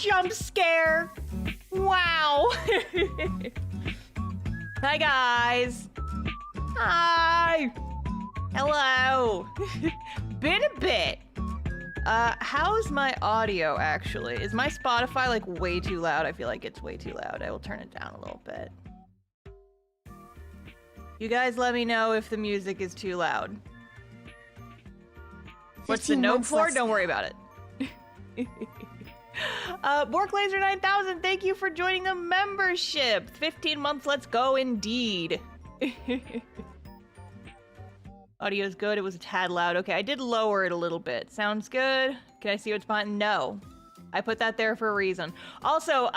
jump scare. Wow. Hi, guys. Hi. Hello. Been a bit. How's my audio, actually? Is my Spotify, like, way too loud? I feel like it's way too loud. I will turn it down a little bit. You guys let me know if the music is too loud. What's the note for? Don't worry about it. Borklaser 9000, thank you for joining the membership. 15 months, let's go indeed. Audio's good, it was a tad loud. Okay, I did lower it a little bit. Sounds good. Can I see what's behind? No. I put that there for a reason. Also,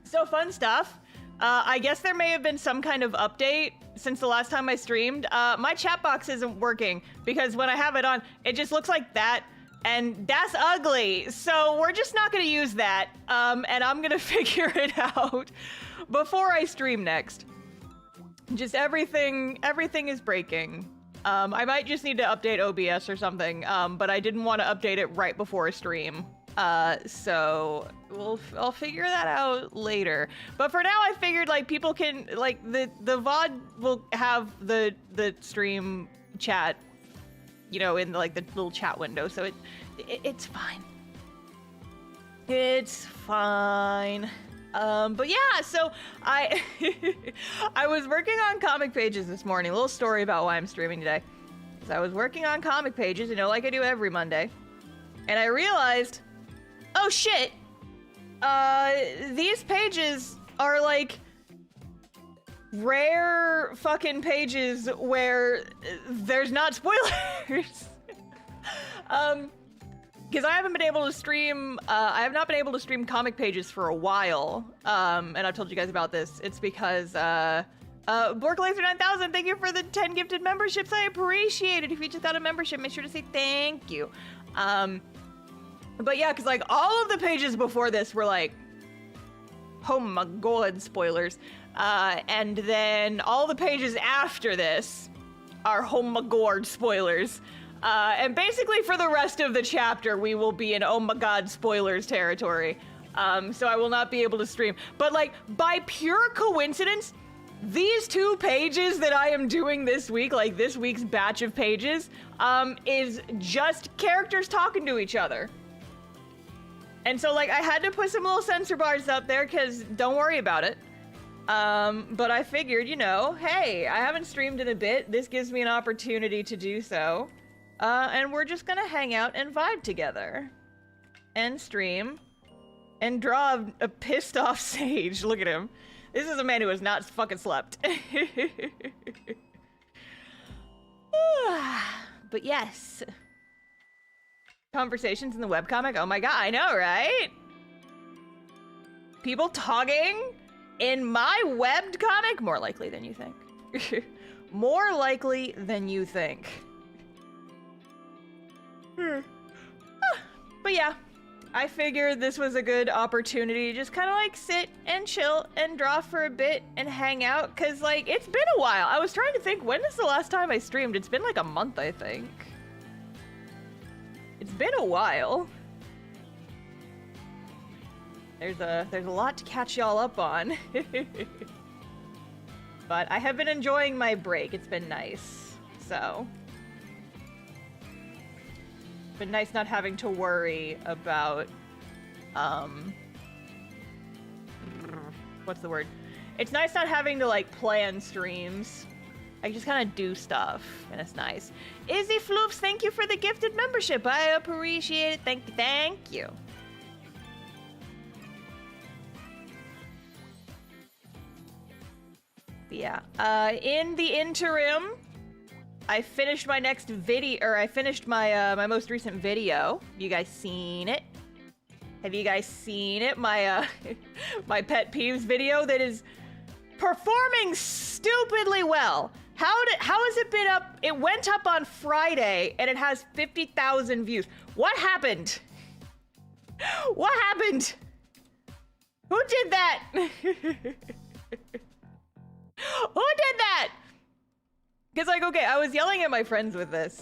so fun stuff. I guess there may have been some kind of update since the last time I streamed. My chat box isn't working because when I have it on, it just looks like that. And that's ugly, so we're just not gonna use that. And I'm gonna figure it out before I stream next. Just everything is breaking. I might just need to update OBS or something, but I didn't want to update it right before a stream. So I'll figure that out later. But for now, I figured like people can like the VOD will have the stream chat, you know, in like the little chat window. So it's fine. It's fine. But yeah, so I I was working on comic pages this morning. A little story about why I'm streaming today. So I was working on comic pages, you know, like I do every Monday. And I realized, oh shit, these pages are like rare fucking pages where there's not spoilers. Because I haven't been able to stream, I have not been able to stream comic pages for a while. And I've told you guys about this. It's because, Borklaser 9000, thank you for the 10 gifted memberships. I appreciate it. If you just got a membership, make sure to say thank you. But yeah, because like all of the pages before this were like, oh my god, spoilers. And then all the pages after this are oh my god, spoilers. And basically for the rest of the chapter, we will be in oh my god spoilers territory. So I will not be able to stream. But like, by pure coincidence, these two pages that I am doing this week, like this week's batch of pages, is just characters talking to each other. And so like, I had to put some little censor bars up there because don't worry about it. But I figured, you know, hey, I haven't streamed in a bit. This gives me an opportunity to do so. And we're just gonna hang out and vibe together. And stream. And draw a pissed off Sage. Look at him. This is a man who has not fucking slept. But yes. Conversations in the webcomic? Oh my god, I know, right? People talking in my webbed comic? More likely than you think. More likely than you think. But yeah, I figured this was a good opportunity to just kind of like sit and chill and draw for a bit and hang out, because like it's been a while. I was trying to think, when is the last time I streamed? It's been like a month, I think. It's been a while. There's a lot to catch y'all up on. But I have been enjoying my break. It's been nice. So been nice not having to worry about, what's the word? It's nice not having to like plan streams. I just kind of do stuff, and it's nice. Izzy Floofs, thank you for the gifted membership. I appreciate it. Thank you, thank you. Yeah, in the interim, I finished my next video, or I finished my my most recent video. Have you guys seen it? Have you guys seen it? My my pet peeves video that is performing stupidly well. How has it been up? It went up on Friday and it has 50,000 views. What happened? What happened? Who did that? Who did that? Because, like, okay, I was yelling at my friends with this.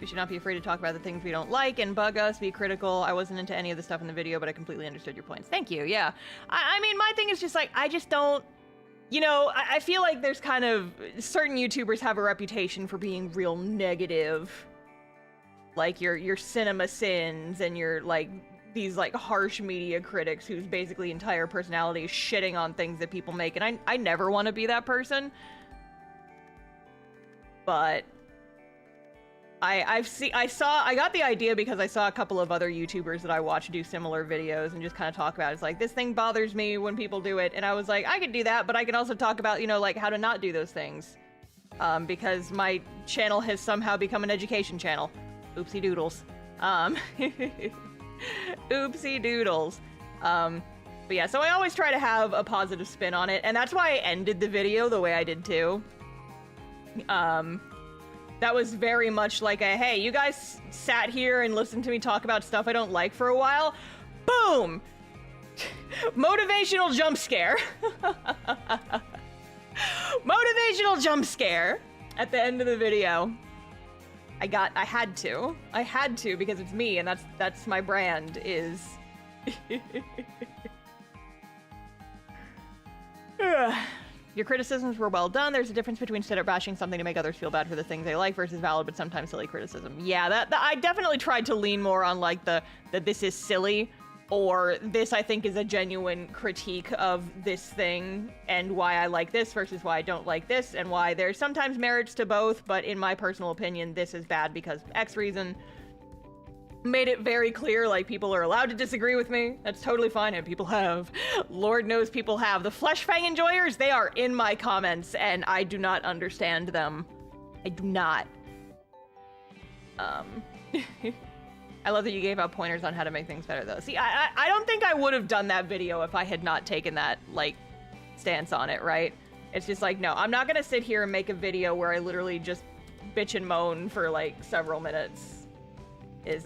We should not be afraid to talk about the things we don't like and bug us, be critical. I wasn't into any of the stuff in the video, but I completely understood your points. Thank you, yeah. I mean, my thing is just like, I just don't, you know, I feel like there's kind of, certain YouTubers have a reputation for being real negative. Like your cinema sins and your like, these like harsh media critics whose basically entire personality is shitting on things that people make. And I never want to be that person. But I got the idea because I saw a couple of other YouTubers that I watch do similar videos and just kind of talk about it. It's like, this thing bothers me when people do it. And I was like, I could do that, but I can also talk about, you know, like how to not do those things. Because my channel has somehow become an education channel. Oopsie doodles. Oopsie doodles. But yeah, so I always try to have a positive spin on it. And that's why I ended the video the way I did too. That was very much like a, hey, you guys sat here and listened to me talk about stuff I don't like for a while. Boom! Motivational jump scare. Motivational jump scare at the end of the video. I had to because it's me and that's my brand is. Your criticisms were well done. There's a difference between straight up bashing something to make others feel bad for the things they like versus valid but sometimes silly criticism. Yeah, that I definitely tried to lean more on like that this is silly, or this I think is a genuine critique of this thing and why I like this versus why I don't like this, and why there's sometimes merits to both, but in my personal opinion, this is bad because X reason. Made it very clear, like, people are allowed to disagree with me. That's totally fine, and people have. Lord knows people have. The Flesh Fang enjoyers, they are in my comments, and I do not understand them. I do not. I love that you gave out pointers on how to make things better, though. See, I don't think I would have done that video if I had not taken that, like, stance on it, right? It's just like, no, I'm not gonna sit here and make a video where I literally just bitch and moan for, like, several minutes.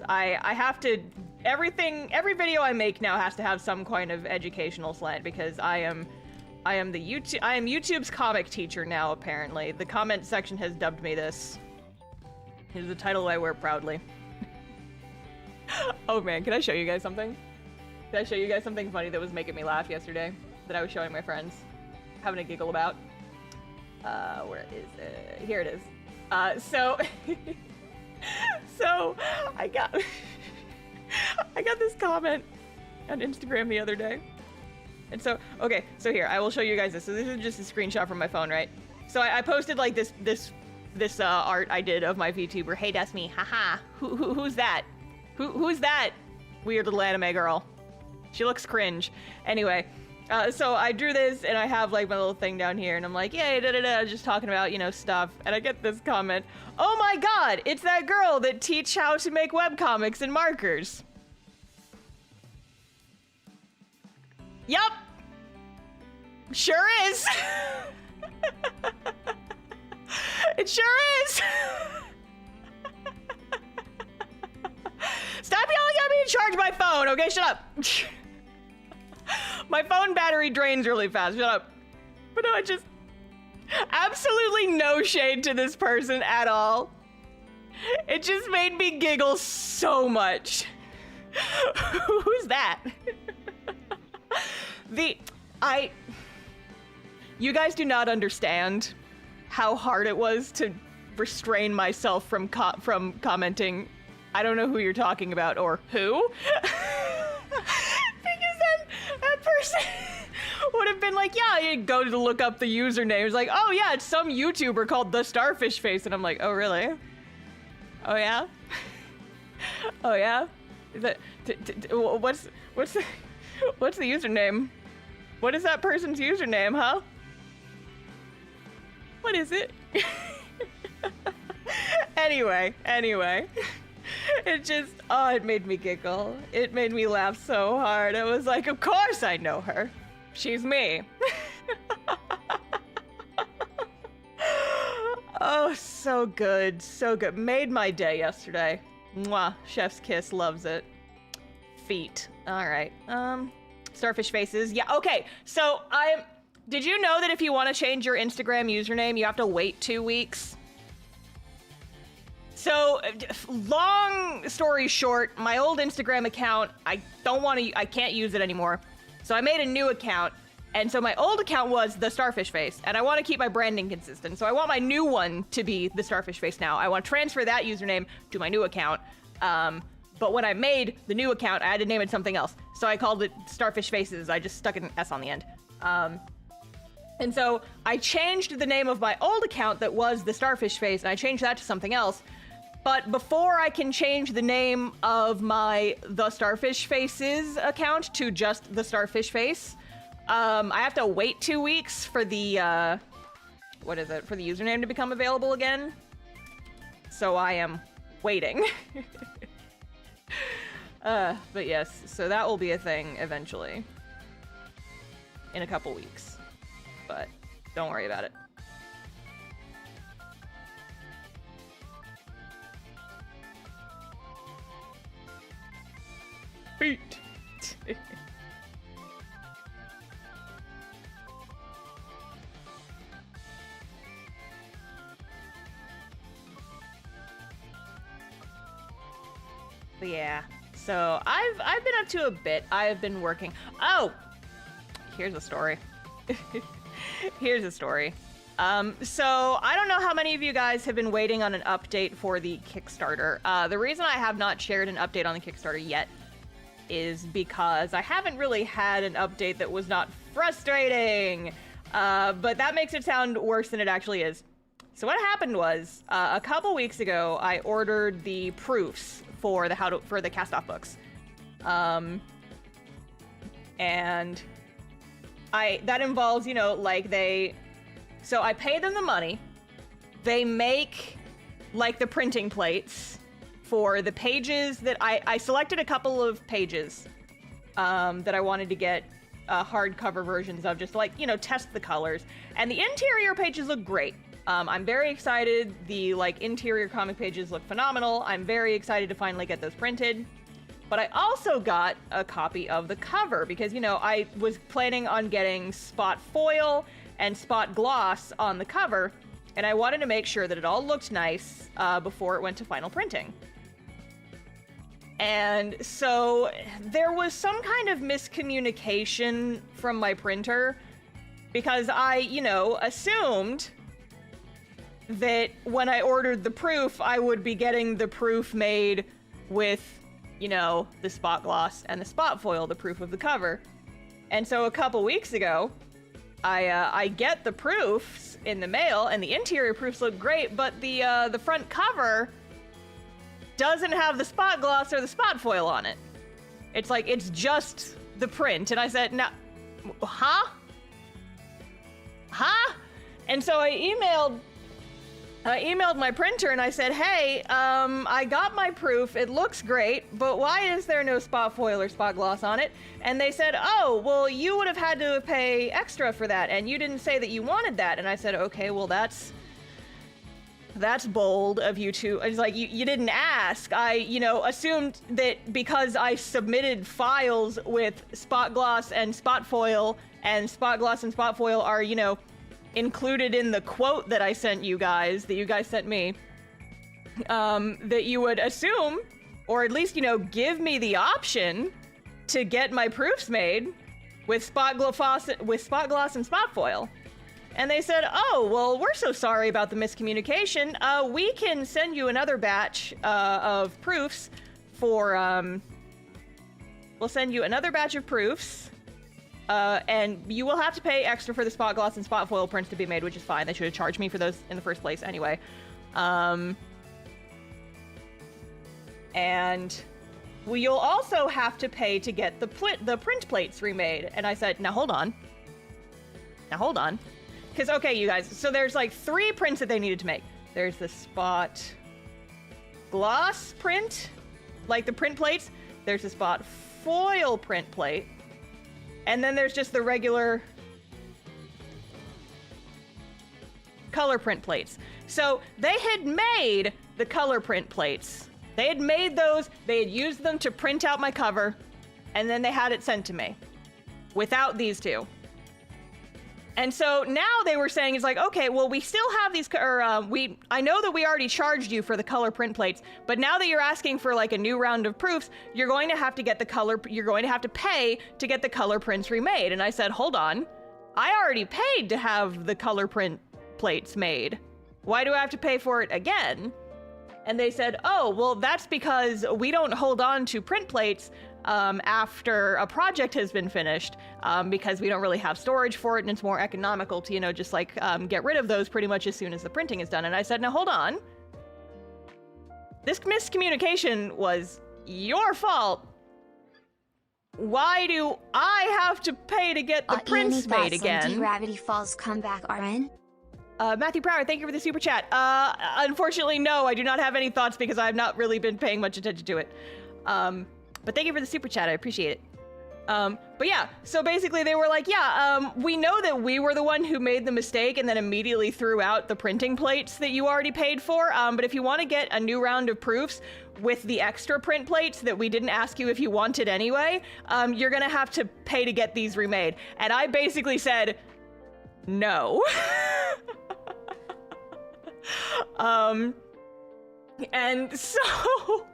I have to, every video I make now has to have some kind of educational slant, because I am YouTube's comic teacher now, apparently. The comment section has dubbed me this. It is a title I wear proudly. Oh man, can I show you guys something? Can I show you guys something funny that was making me laugh yesterday? That I was showing my friends. Having a giggle about. Where is it? Here it is. So... So, I got this comment on Instagram the other day. And so, okay, so here, I will show you guys this. So this is just a screenshot from my phone, right? So I posted like this art I did of my VTuber. Hey, that's me, haha. Who's that? Who's that weird little anime girl? She looks cringe. Anyway, so I drew this and I have like my little thing down here and I'm like, yay, da-da-da, just talking about, you know, stuff. And I get this comment, oh my god, it's that girl that teach how to make webcomics and markers. Yup. Sure is. It sure is. Stop yelling at me and charge my phone, okay? Shut up. My phone battery drains really fast. Shut up. But no, I just... Absolutely no shade to this person at all. It just made me giggle so much. Who's that? You guys do not understand how hard it was to restrain myself from commenting, I don't know who you're talking about, or who? That person would have been like, yeah, you go to look up the username. It's like, oh yeah, it's some YouTuber called TheStarfishface. And I'm like, oh really? Oh yeah? Oh yeah? Is that, what's the username? What is that person's username, huh? What is it? Anyway. It just, oh, it made me giggle. It made me laugh so hard. I was like, of course I know her. She's me. Oh, so good. So good. Made my day yesterday. Mwah. Chef's kiss. Loves it. Feet. All right. Starfish faces. Yeah, okay. So, did you know that if you want to change your Instagram username, you have to wait 2 weeks? So, long story short, my old Instagram account, I can't use it anymore. So I made a new account, and so my old account was TheStarfishface, and I want to keep my branding consistent, so I want my new one to be TheStarfishface now. I want to transfer that username to my new account, but when I made the new account, I had to name it something else. So I called it Starfish Faces. I just stuck an S on the end. And so I changed the name of my old account that was the Starfish Face, and I changed that to something else. But before I can change the name of my The Starfish Faces account to just The Starfish Face, I have to wait 2 weeks for the, for the username to become available again. So I am waiting. But yes, so that will be a thing eventually. In a couple weeks. But don't worry about it. Beat. But yeah, so I've been up to a bit. I have been working. Oh, here's a story. Here's a story. So I don't know how many of you guys have been waiting on an update for the Kickstarter. The reason I have not shared an update on the Kickstarter yet is because I haven't really had an update that was not frustrating. But that makes it sound worse than it actually is. So what happened was, a couple weeks ago, I ordered the proofs for the Castoff books. And that involves, you know, like so I pay them the money. They make like the printing plates for the pages that I selected a couple of pages that I wanted to get hardcover versions of, just to, like, you know, test the colors. And the interior pages look great. I'm very excited. The interior comic pages look phenomenal. I'm very excited to finally get those printed. But I also got a copy of the cover because, you know, I was planning on getting spot foil and spot gloss on the cover, and I wanted to make sure that it all looked nice before it went to final printing. And so there was some kind of miscommunication from my printer because I, you know, assumed that when I ordered the proof, I would be getting the proof made with, you know, the spot gloss and the spot foil, the proof of the cover. And so a couple weeks ago, I get the proofs in the mail, and the interior proofs look great, but the front cover doesn't have the spot gloss or the spot foil on it. It's like, it's just the print. And I said, no, huh? And so I emailed my printer and I said, hey, I got my proof, it looks great, but why is there no spot foil or spot gloss on it? And they said, oh, well, you would have had to pay extra for that, and you didn't say that you wanted that. And I said, okay, well, that's bold of you two. It's like, you didn't ask. I, you know, assumed that because I submitted files with spot gloss and spot foil, and spot gloss and spot foil are, you know, included in the quote that I sent you guys, that you guys sent me, that you would assume, or at least, you know, give me the option to get my proofs made with spot gloss and spot foil. And they said, oh, well, we're so sorry about the miscommunication. We can send you another batch of proofs for, we'll send you another batch of proofs. And you will have to pay extra for the spot gloss and spot foil prints to be made, which is fine. They should have charged me for those in the first place anyway. And you'll also have to pay to get the print plates remade. And I said, now hold on. Because, okay, you guys, so there's like 3 prints that they needed to make. There's the spot gloss print, like the print plates. There's the spot foil print plate. And then there's just the regular color print plates. So they had made the color print plates. They had made those, they had used them to print out my cover, and then they had it sent to me without these two. And so now they were saying, it's like, okay, well, we still have these, I know that we already charged you for the color print plates, but now that you're asking for like a new round of proofs, you're going to have to get you're going to have to pay to get the color prints remade. And I said, hold on, I already paid to have the color print plates made. Why do I have to pay for it again? And they said, oh, well, that's because we don't hold on to print plates after a project has been finished, because we don't really have storage for it, and it's more economical to, you know, just like get rid of those pretty much as soon as the printing is done. And I said, now hold on. This miscommunication was your fault. Why do I have to pay to get the prints made again? Gravity Falls comeback, RN? Matthew Pryor, thank you for the super chat. Unfortunately, no, I do not have any thoughts because I have not really been paying much attention to it. But thank you for the super chat, I appreciate it. But yeah, so basically they were like, yeah, we know that we were the one who made the mistake and then immediately threw out the printing plates that you already paid for. But if you want to get a new round of proofs with the extra print plates that we didn't ask you if you wanted anyway, you're gonna have to pay to get these remade. And I basically said, no. And so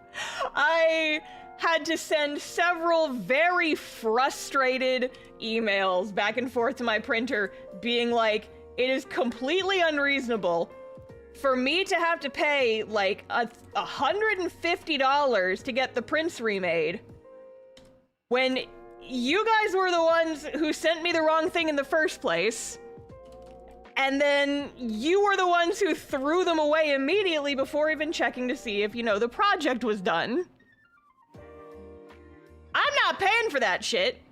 I had to send several very frustrated emails back and forth to my printer being like, it is completely unreasonable for me to have to pay like $150 to get the prints remade when you guys were the ones who sent me the wrong thing in the first place. And then you were the ones who threw them away immediately before even checking to see if, you know, the project was done. I'm not paying for that shit,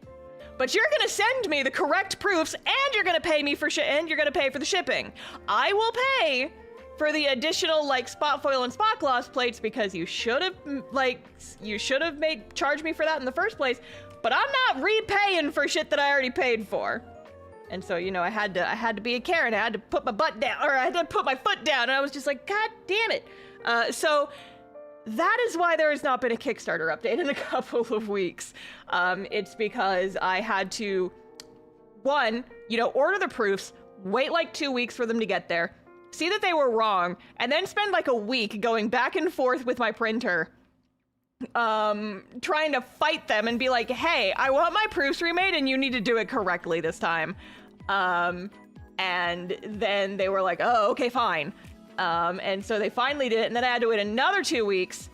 but you're gonna send me the correct proofs and you're gonna pay me for and you're gonna pay for the shipping. I will pay for the additional like spot foil and spot gloss plates because you should have charged me for that in the first place, but I'm not repaying for shit that I already paid for. And so, you know, I had to be a Karen. I had to put my butt down, or I had to put my foot down, and I was just like, God damn it. So that is why there has not been a Kickstarter update in a couple of weeks. It's because I had to, one, you know, order the proofs, wait like 2 weeks for them to get there, see that they were wrong, and then spend like a week going back and forth with my printer, trying to fight them and be like, hey, I want my proofs remade and you need to do it correctly this time. And then they were like, oh, okay, fine. And so they finally did it, and then I had to wait another 2 weeks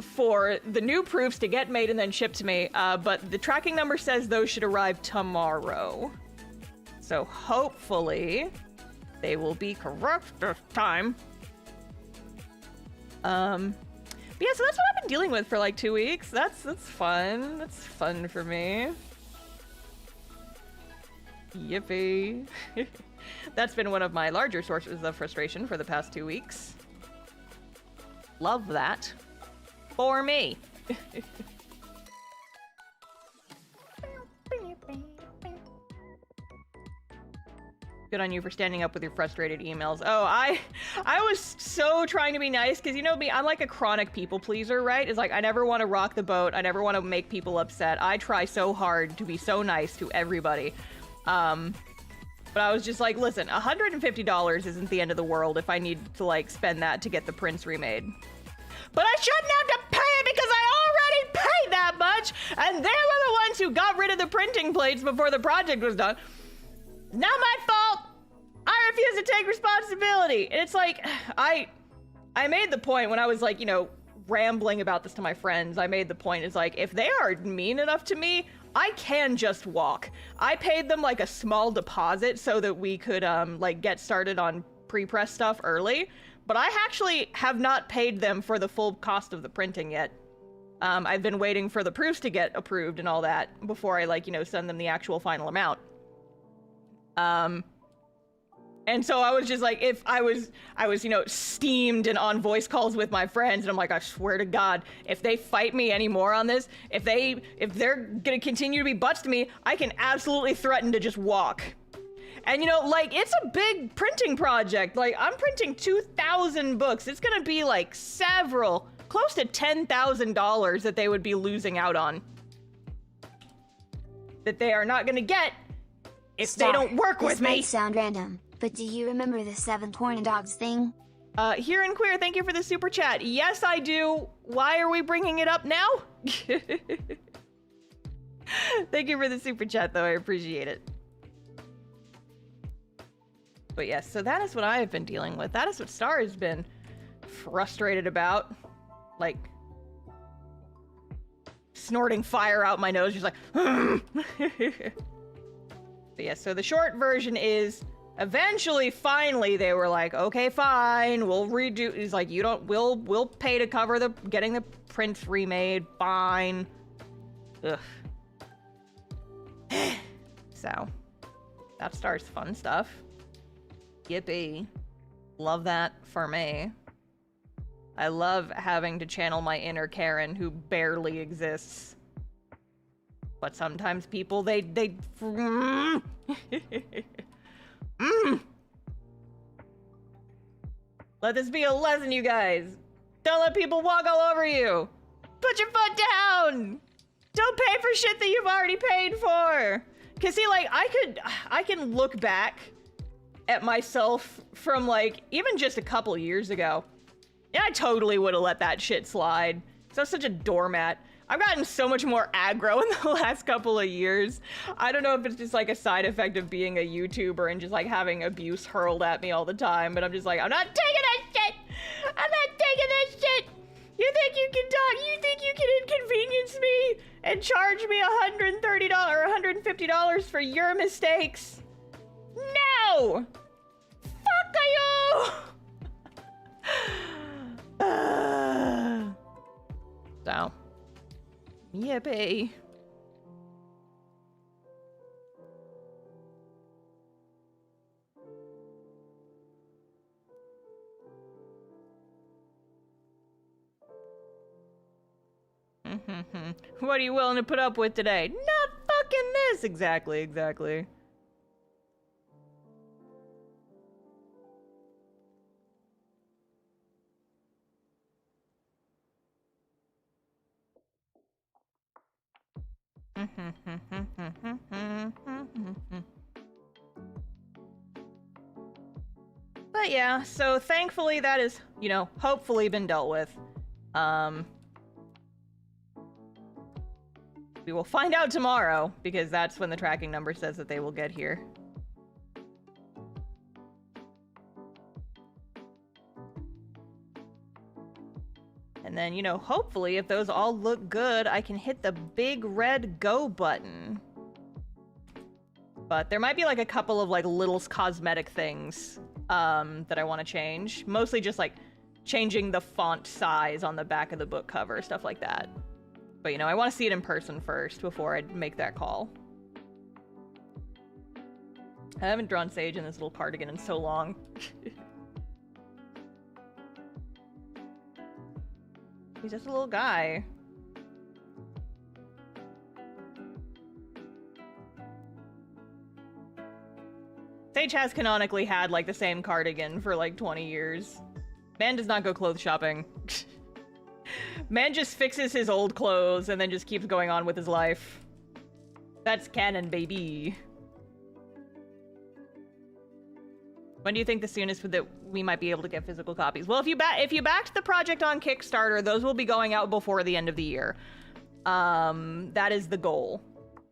for the new proofs to get made and then shipped to me. But the tracking number says those should arrive tomorrow. So hopefully they will be correct this time. But yeah, so that's what I've been dealing with for like 2 weeks. That's fun. That's fun for me. Yippee. That's been one of my larger sources of frustration for the past 2 weeks. Love that. For me. Good on you for standing up with your frustrated emails. Oh, I was so trying to be nice, because you know me, I'm like a chronic people pleaser, right? It's like, I never want to rock the boat. I never want to make people upset. I try so hard to be so nice to everybody. But I was just like, listen, $150 isn't the end of the world if I need to like spend that to get the prints remade. But I shouldn't have to pay it because I already paid that much, and they were the ones who got rid of the printing plates before the project was done. Not my fault. I refuse to take responsibility. And it's like, I made the point when I was like, you know, rambling about this to my friends. I made the point, it's like, if they are mean enough to me, I can just walk. I paid them like a small deposit so that we could like get started on pre-press stuff early, but I actually have not paid them for the full cost of the printing yet. I've been waiting for the proofs to get approved and all that before I like, you know, send them the actual final amount. And so I was just like, if I was, you know, steamed and on voice calls with my friends, and I'm like, I swear to God, if they fight me anymore on this, if they're gonna continue to be butts to me, I can absolutely threaten to just walk. And you know, like, it's a big printing project. Like, I'm printing 2,000 books. It's gonna be like close to $10,000 that they would be losing out on. That they are not gonna get if they don't work with this me. might sound random, but do you remember the 7 corn dogs thing? Here and Queer, thank you for the super chat. Yes, I do. Why are we bringing it up now? Thank you for the super chat, though. I appreciate it. But yes, so that is what I have been dealing with. That is what Star has been frustrated about. Like, snorting fire out my nose. She's like, but yeah, so the short version is eventually, finally, they were like, okay, fine, we'll redo. He's like, you don't, we'll pay to cover the getting the prints remade. Fine. Ugh. So that starts fun stuff. Yippee. Love that for me. I love having to channel my inner Karen who barely exists. But sometimes people, they Let this be a lesson, you guys. Don't let people walk all over you. Put your foot down. Don't pay for shit that you've already paid for. Cause see, like, I can look back at myself from like, even just a couple years ago. And I totally would have let that shit slide. So I was such a doormat. I've gotten so much more aggro in the last couple of years. I don't know if it's just like a side effect of being a YouTuber and just like having abuse hurled at me all the time, but I'm just like, I'm not taking that shit! I'm not taking that shit! You think you can talk? You think you can inconvenience me and charge me $130 or $150 for your mistakes? No! Fuck you! So, yippee. What are you willing to put up with today? Not fucking this! Exactly, exactly. But yeah, so thankfully that is, you know, hopefully been dealt with. We will find out tomorrow, because that's when the tracking number says that they will get here. And then, you know, hopefully, if those all look good, I can hit the big red go button. But there might be, like, a couple of, like, little cosmetic things that I want to change. Mostly just, like, changing the font size on the back of the book cover, stuff like that. But, you know, I want to see it in person first before I make that call. I haven't drawn Sage in this little cardigan in so long. He's just a little guy. Sage has canonically had, like, the same cardigan for, like, 20 years. Man does not go clothes shopping. Man just fixes his old clothes and then just keeps going on with his life. That's canon, baby. When do you think the soonest that we might be able to get physical copies? Well, if you backed the project on Kickstarter, those will be going out before the end of the year. That is the goal.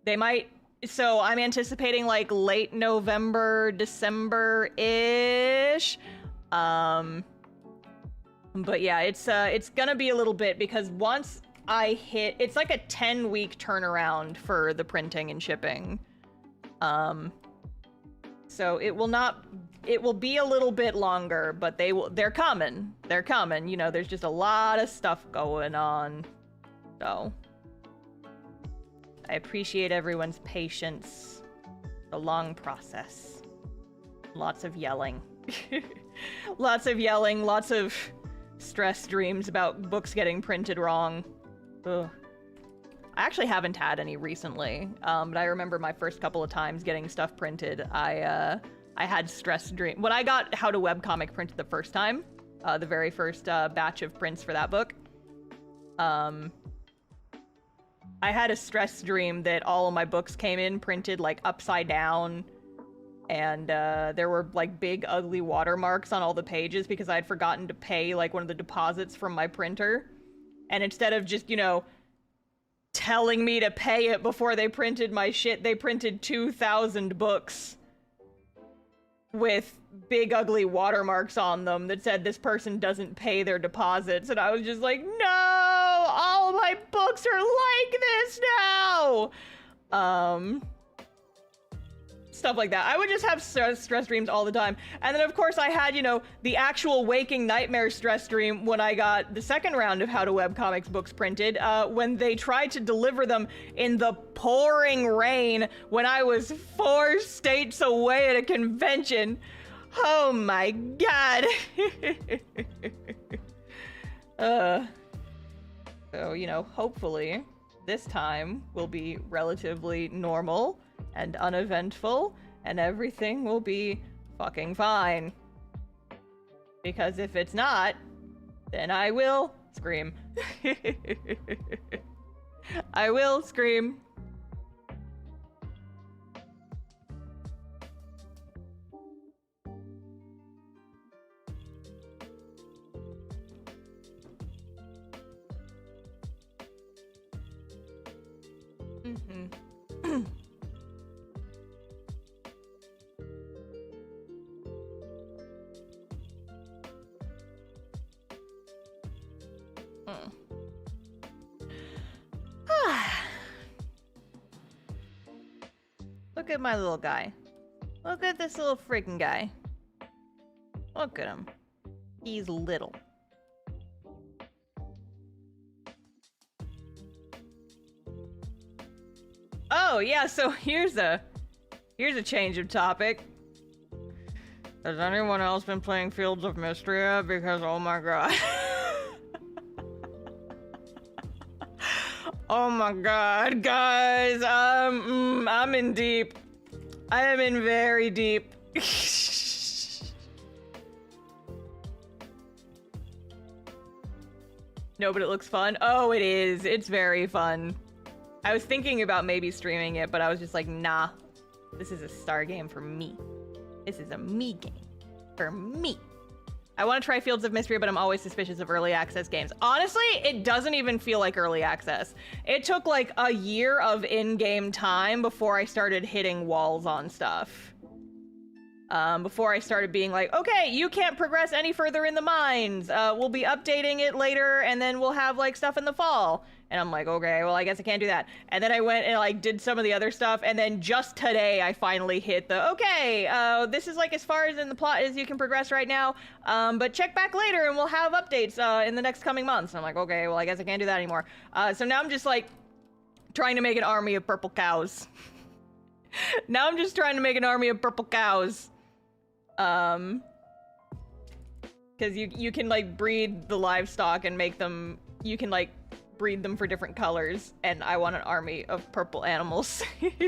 They might. So I'm anticipating like late November, December-ish. But yeah, it's gonna be a little bit because once I hit, it's like a 10-week turnaround for the printing and shipping. So it will be a little bit longer, but they're coming. They're coming. You know, there's just a lot of stuff going on. So I appreciate everyone's patience. A long process. Lots of yelling. Lots of yelling, lots of stress dreams about books getting printed wrong. Ugh. I actually haven't had any recently, but I remember my first couple of times getting stuff printed, I had stress dream. When I got How to Webcomic printed the first time, the very first batch of prints for that book, I had a stress dream that all of my books came in printed like upside down, and there were like big ugly watermarks on all the pages because I'd forgotten to pay like one of the deposits from my printer. And instead of just, you know, telling me to pay it before they printed my shit, they printed 2,000 books with big ugly watermarks on them that said this person doesn't pay their deposits. And I was just like, no, all my books are like this now. Stuff like that. I would just have stress dreams all the time. And then of course I had, you know, the actual waking nightmare stress dream when I got the second round of How to Webcomics books printed, when they tried to deliver them in the pouring rain when I was 4 states away at a convention. Oh my god. So, you know, hopefully this time will be relatively normal and uneventful, and everything will be fucking fine. Because if it's not, then I will scream. I will scream. Look at my little guy. Look at this little freaking guy. Look at him. He's little. Oh yeah, so here's a change of topic. Has anyone else been playing Fields of Mystery yet? Because oh my god. Oh my god, guys, I'm in deep. I am in very deep. No, but it looks fun. Oh, it is. It's very fun. I was thinking about maybe streaming it, but I was just like, nah. This is a star game for me. This is a me game. For me. I want to try Fields of Mystery, but I'm always suspicious of early access games. Honestly, it doesn't even feel like early access. It took like a year of in-game time before I started hitting walls on stuff. Before I started being like, okay, you can't progress any further in the mines. We'll be updating it later, and then we'll have like stuff in the fall. And I'm like, okay, well, I guess I can't do that. And then I went and like did some of the other stuff, and then just today I finally hit the, okay, this is like as far as in the plot as you can progress right now, but check back later and we'll have updates in the next coming months. And I'm like, okay, well, I guess I can't do that anymore. So now I'm just like trying to make an army of purple cows. Now I'm just trying to make an army of purple cows. Because you can like breed the livestock and make them, you can like breed them for different colors, and I want an army of purple animals. Yeah,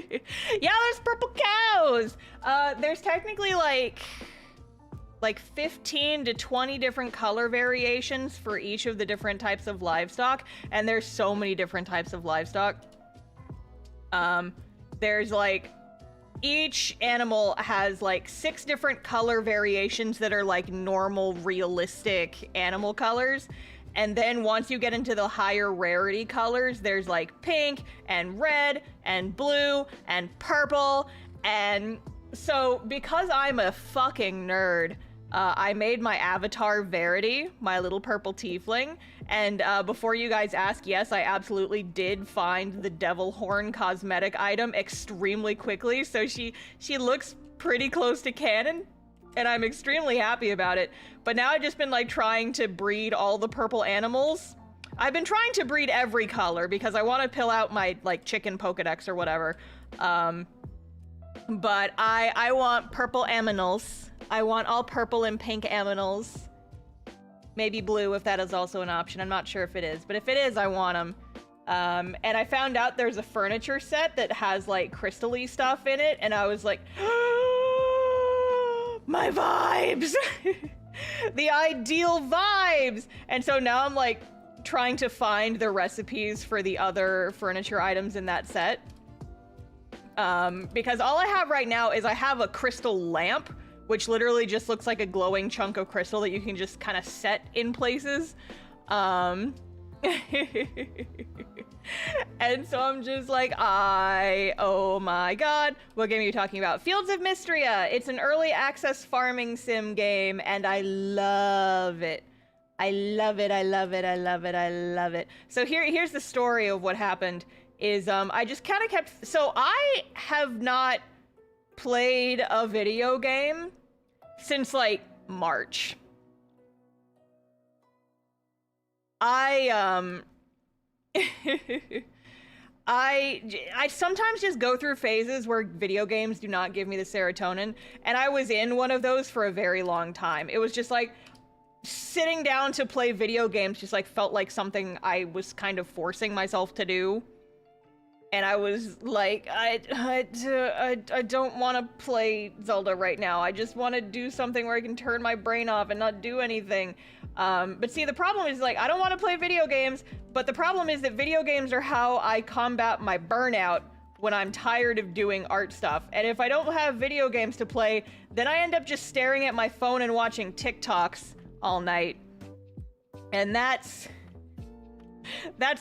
there's purple cows! There's technically like 15 to 20 different color variations for each of the different types of livestock, and there's so many different types of livestock. There's like, each animal has like 6 different color variations that are like normal, realistic animal colors. And then once you get into the higher rarity colors, there's like pink and red and blue and purple. And so because I'm a fucking nerd, I made my avatar Verity, my little purple tiefling. And before you guys ask, yes, I absolutely did find the devil horn cosmetic item extremely quickly. So she looks pretty close to canon, and I'm extremely happy about it. But now I've just been like trying to breed all the purple animals. I've been trying to breed every color because I want to fill out my like chicken Pokedex or whatever. But I want purple aminals. I want all purple and pink aminals. Maybe blue if that is also an option. I'm not sure if it is, but if it is, I want them. And I found out there's a furniture set that has like crystal-y stuff in it, and I was like, my vibes! The ideal vibes! And so now I'm like trying to find the recipes for the other furniture items in that set. because all I have right now is I have a crystal lamp, which literally just looks like a glowing chunk of crystal that you can just kind of set in places. And so I'm just like, oh my god, what game are you talking about? Fields of Mystria. It's an early access farming sim game, and I love it. I love it, I love it, I love it, I love it. So here's the story of what happened, is I just kind of kept, so I have not played a video game since like March. I sometimes just go through phases where video games do not give me the serotonin, and I was in one of those for a very long time. It was just like sitting down to play video games just like felt like something I was kind of forcing myself to do. And I was like, I don't want to play Zelda right now. I just want to do something where I can turn my brain off and not do anything. But see, the problem is, like, I don't want to play video games, but the problem is that video games are how I combat my burnout when I'm tired of doing art stuff. And if I don't have video games to play, then I end up just staring at my phone and watching TikToks all night. And that's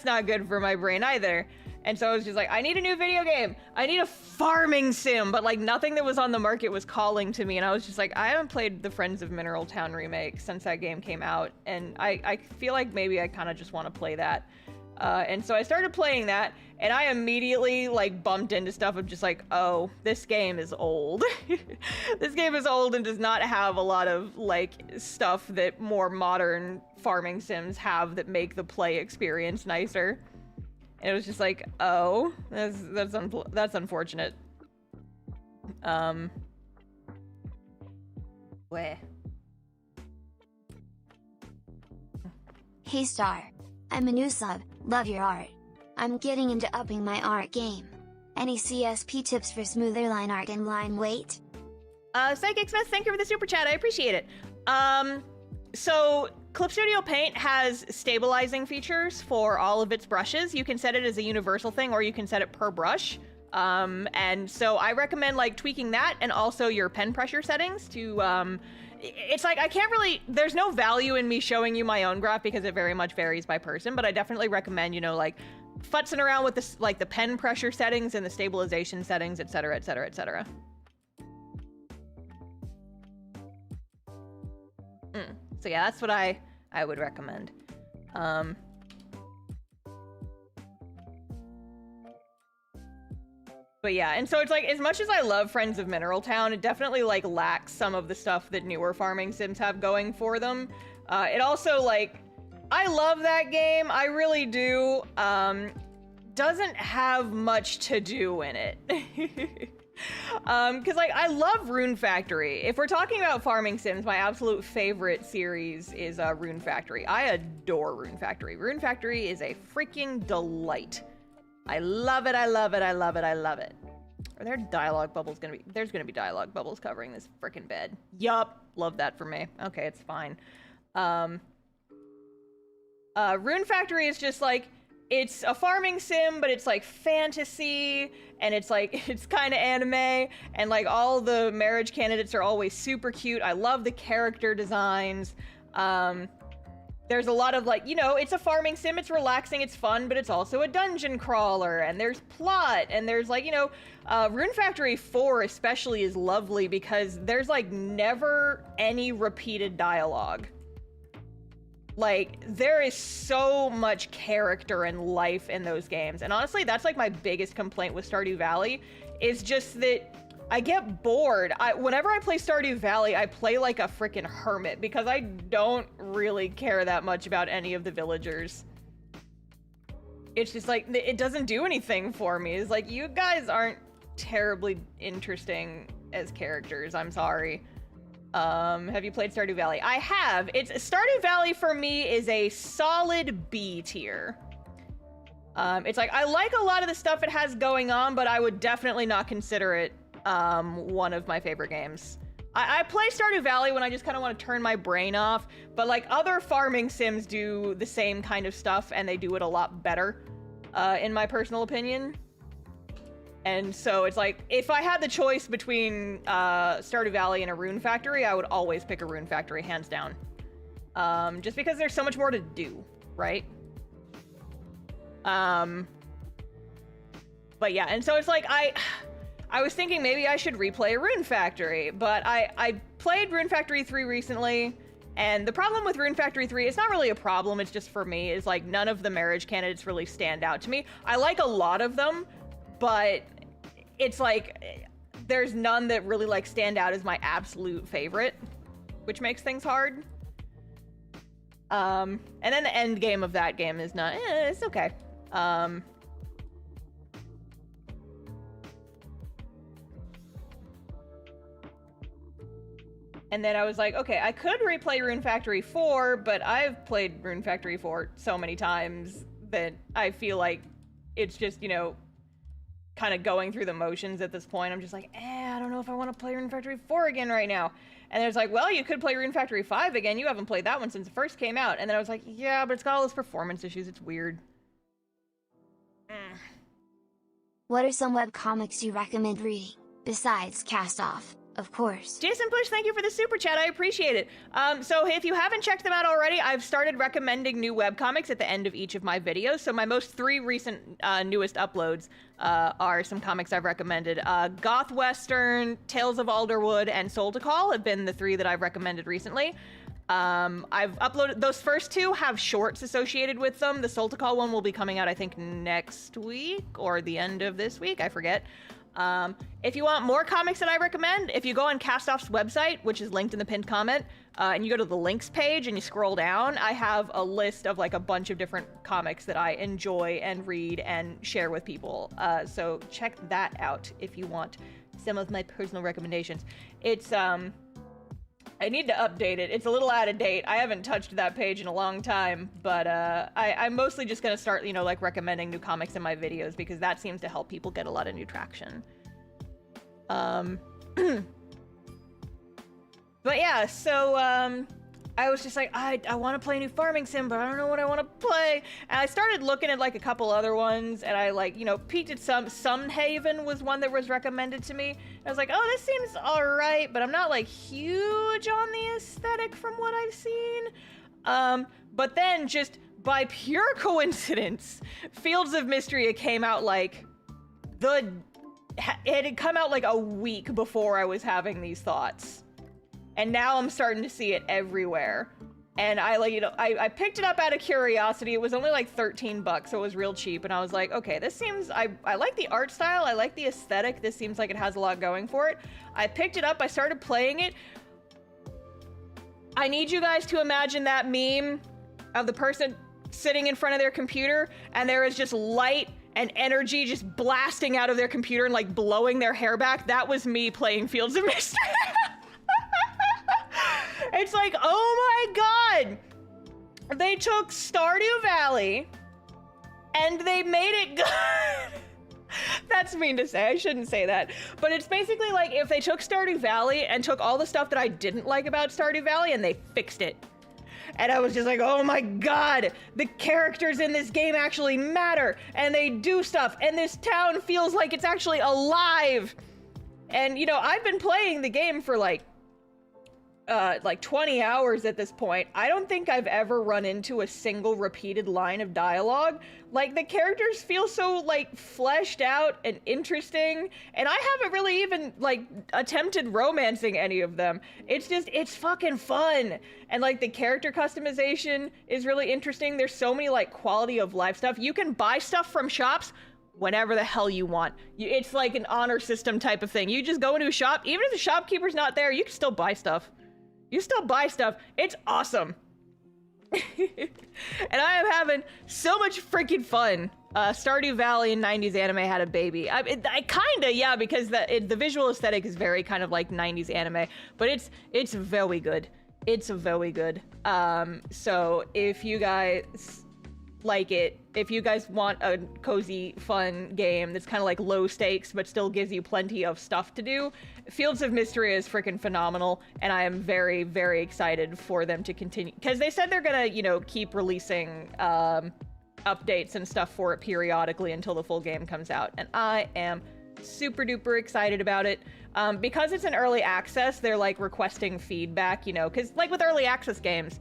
not good for my brain either. And so I was just like, I need a new video game. I need a farming sim, but like nothing that was on the market was calling to me. And I was just like, I haven't played the Friends of Mineral Town remake since that game came out. And I feel like maybe I kind of just want to play that. And so I started playing that, and I immediately like bumped into stuff of just like, oh, this game is old. This game is old and does not have a lot of like stuff that more modern farming sims have that make the play experience nicer. And it was just like, oh, that's unfortunate. Where? Hey Star. I'm a new sub, love your art. I'm getting into upping my art game. Any CSP tips for smoother line art and line weight? Psychic Smith, thank you for the super chat, I appreciate it. So Clip Studio Paint has stabilizing features for all of its brushes. You can set it as a universal thing, or you can set it per brush. And so I recommend like tweaking that, and also your pen pressure settings to, it's like, I can't really, there's no value in me showing you my own graph because it very much varies by person, but I definitely recommend, you know, like futzing around with this, like the pen pressure settings and the stabilization settings, etc., etc., etc. So yeah, that's what I would recommend. But yeah, and so it's like, as much as I love Friends of Mineral Town, it definitely like lacks some of the stuff that newer farming sims have going for them. It also, like, I love that game, I really do. Doesn't have much to do in it. Cause like, I love Rune Factory. If we're talking about farming sims, my absolute favorite series is Rune Factory. I adore Rune Factory. Rune Factory is a freaking delight. I love it, I love it, I love it, I love it. Are there dialogue bubbles gonna be? There's gonna be dialogue bubbles covering this frickin' bed. Yup, love that for me. Okay, it's fine. Rune Factory is just like, it's a farming sim, but it's like fantasy, and it's like, it's kind of anime, and like all the marriage candidates are always super cute. I love the character designs. There's a lot of like, you know, it's a farming sim, it's relaxing, it's fun, but it's also a dungeon crawler, and there's plot, and there's like, you know, Rune Factory 4 especially is lovely because there's like never any repeated dialogue. Like, there is so much character and life in those games. And honestly, that's like my biggest complaint with Stardew Valley, is just that I get bored. Whenever I play Stardew Valley, I play like a freaking hermit because I don't really care that much about any of the villagers. It's just like, it doesn't do anything for me. It's like, you guys aren't terribly interesting as characters, I'm sorry. Have you played Stardew Valley? I have. Stardew Valley for me is a solid B tier. It's like, I like a lot of the stuff it has going on, but I would definitely not consider it one of my favorite games. I play Stardew Valley when I just kind of want to turn my brain off, but like other farming sims do the same kind of stuff, and they do it a lot better, in my personal opinion. And so it's like, if I had the choice between Stardew Valley and a Rune Factory, I would always pick a Rune Factory, hands down. Just because there's so much more to do, right? But yeah, and so it's like, I was thinking maybe I should replay Rune Factory, but I played Rune Factory 3 recently, and the problem with Rune Factory 3, it's not really a problem, it's just for me, is like none of the marriage candidates really stand out to me. I like a lot of them, but it's like, there's none that really like stand out as my absolute favorite, which makes things hard. And then the end game of that game is not, it's okay. And then I was like, okay, I could replay Rune Factory 4, but I've played Rune Factory 4 so many times that I feel like it's just, you know, kind of going through the motions at this point. I'm just like, I don't know if I want to play Rune Factory 4 again right now. And there's like, well, you could play Rune Factory 5 again. You haven't played that one since it first came out. And then I was like, yeah, but it's got all those performance issues. It's weird. What are some webcomics you recommend reading, besides Castoff, of course? Jason Bush, thank you for the super chat. I appreciate it. So if you haven't checked them out already, I've started recommending new webcomics at the end of each of my videos. So my most 3 recent newest uploads are some comics I've recommended. Goth Western, Tales of Alderwood, and Soul to Call have been the 3 that I've recommended recently. I've uploaded, those first 2 have shorts associated with them. The Soul to Call one will be coming out, I think, next week or the end of this week, I forget. If you want more comics that I recommend, if you go on Castoff's website, which is linked in the pinned comment, and you go to the links page and you scroll down, I have a list of like a bunch of different comics that I enjoy and read and share with people. So check that out if you want some of my personal recommendations. It's, I need to update it. It's a little out of date. I haven't touched that page in a long time, but I'm mostly just gonna start, you know, like recommending new comics in my videos because that seems to help people get a lot of new traction. But yeah, so I was just like, I want to play a new farming sim, but I don't know what I want to play. And I started looking at like a couple other ones, and I like, you know, peeked at some. Sunhaven was one that was recommended to me. I was like, oh, this seems all right, but I'm not like huge on the aesthetic from what I've seen. But then just by pure coincidence, Fields of Mystery came out like it had come out like a week before I was having these thoughts. And now I'm starting to see it everywhere. And I like, you know, I picked it up out of curiosity. It was only like 13 bucks, so it was real cheap. And I was like, okay, this seems, I like the art style. I like the aesthetic. This seems like it has a lot going for it. I picked it up. I started playing it. I need you guys to imagine that meme of the person sitting in front of their computer and there is just light and energy just blasting out of their computer and like blowing their hair back. That was me playing Fields of Mystery. It's like, oh my god! They took Stardew Valley and they made it good. That's mean to say, I shouldn't say that. But it's basically like if they took Stardew Valley and took all the stuff that I didn't like about Stardew Valley and they fixed it. And I was just like, oh my god, the characters in this game actually matter and they do stuff and this town feels like it's actually alive. And you know, I've been playing the game for like 20 hours at this point. I don't think I've ever run into a single repeated line of dialogue. Like, the characters feel so, like, fleshed out and interesting, and I haven't really even, like, attempted romancing any of them. It's just, it's fucking fun. And, like, the character customization is really interesting. There's so many, like, quality of life stuff. You can buy stuff from shops whenever the hell you want. It's like an honor system type of thing. You just go into a shop, even if the shopkeeper's not there, you can still buy stuff. You still buy stuff. It's awesome. And I am having so much freaking fun. Stardew Valley and 90s anime had a baby. I kinda, yeah, because the visual aesthetic is very kind of like 90s anime, but it's very good. It's very good. So if you guys like it, if you guys want a cozy, fun game that's kind of like low stakes but still gives you plenty of stuff to do, Fields of Mystery is freaking phenomenal, and I am very, very excited for them to continue, because they said they're gonna, you know, keep releasing updates and stuff for it periodically until the full game comes out, and I am super duper excited about it. Because it's an early access, they're like requesting feedback, you know, because like with early access games,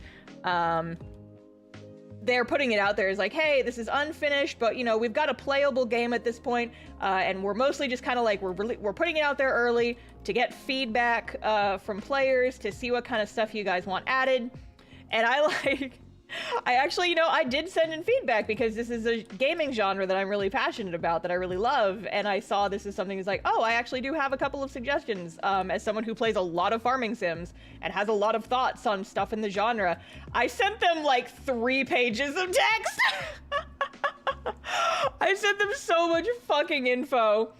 they're putting it out there as like, hey, this is unfinished, but you know, we've got a playable game at this point, and we're mostly just kind of like, we're putting it out there early to get feedback from players, to see what kind of stuff you guys want added. And I actually, you know, I did send in feedback because this is a gaming genre that I'm really passionate about, that I really love, and I saw this as something that's like, oh, I actually do have a couple of suggestions. As someone who plays a lot of farming sims and has a lot of thoughts on stuff in the genre, I sent them like 3 pages of text. I sent them so much fucking info.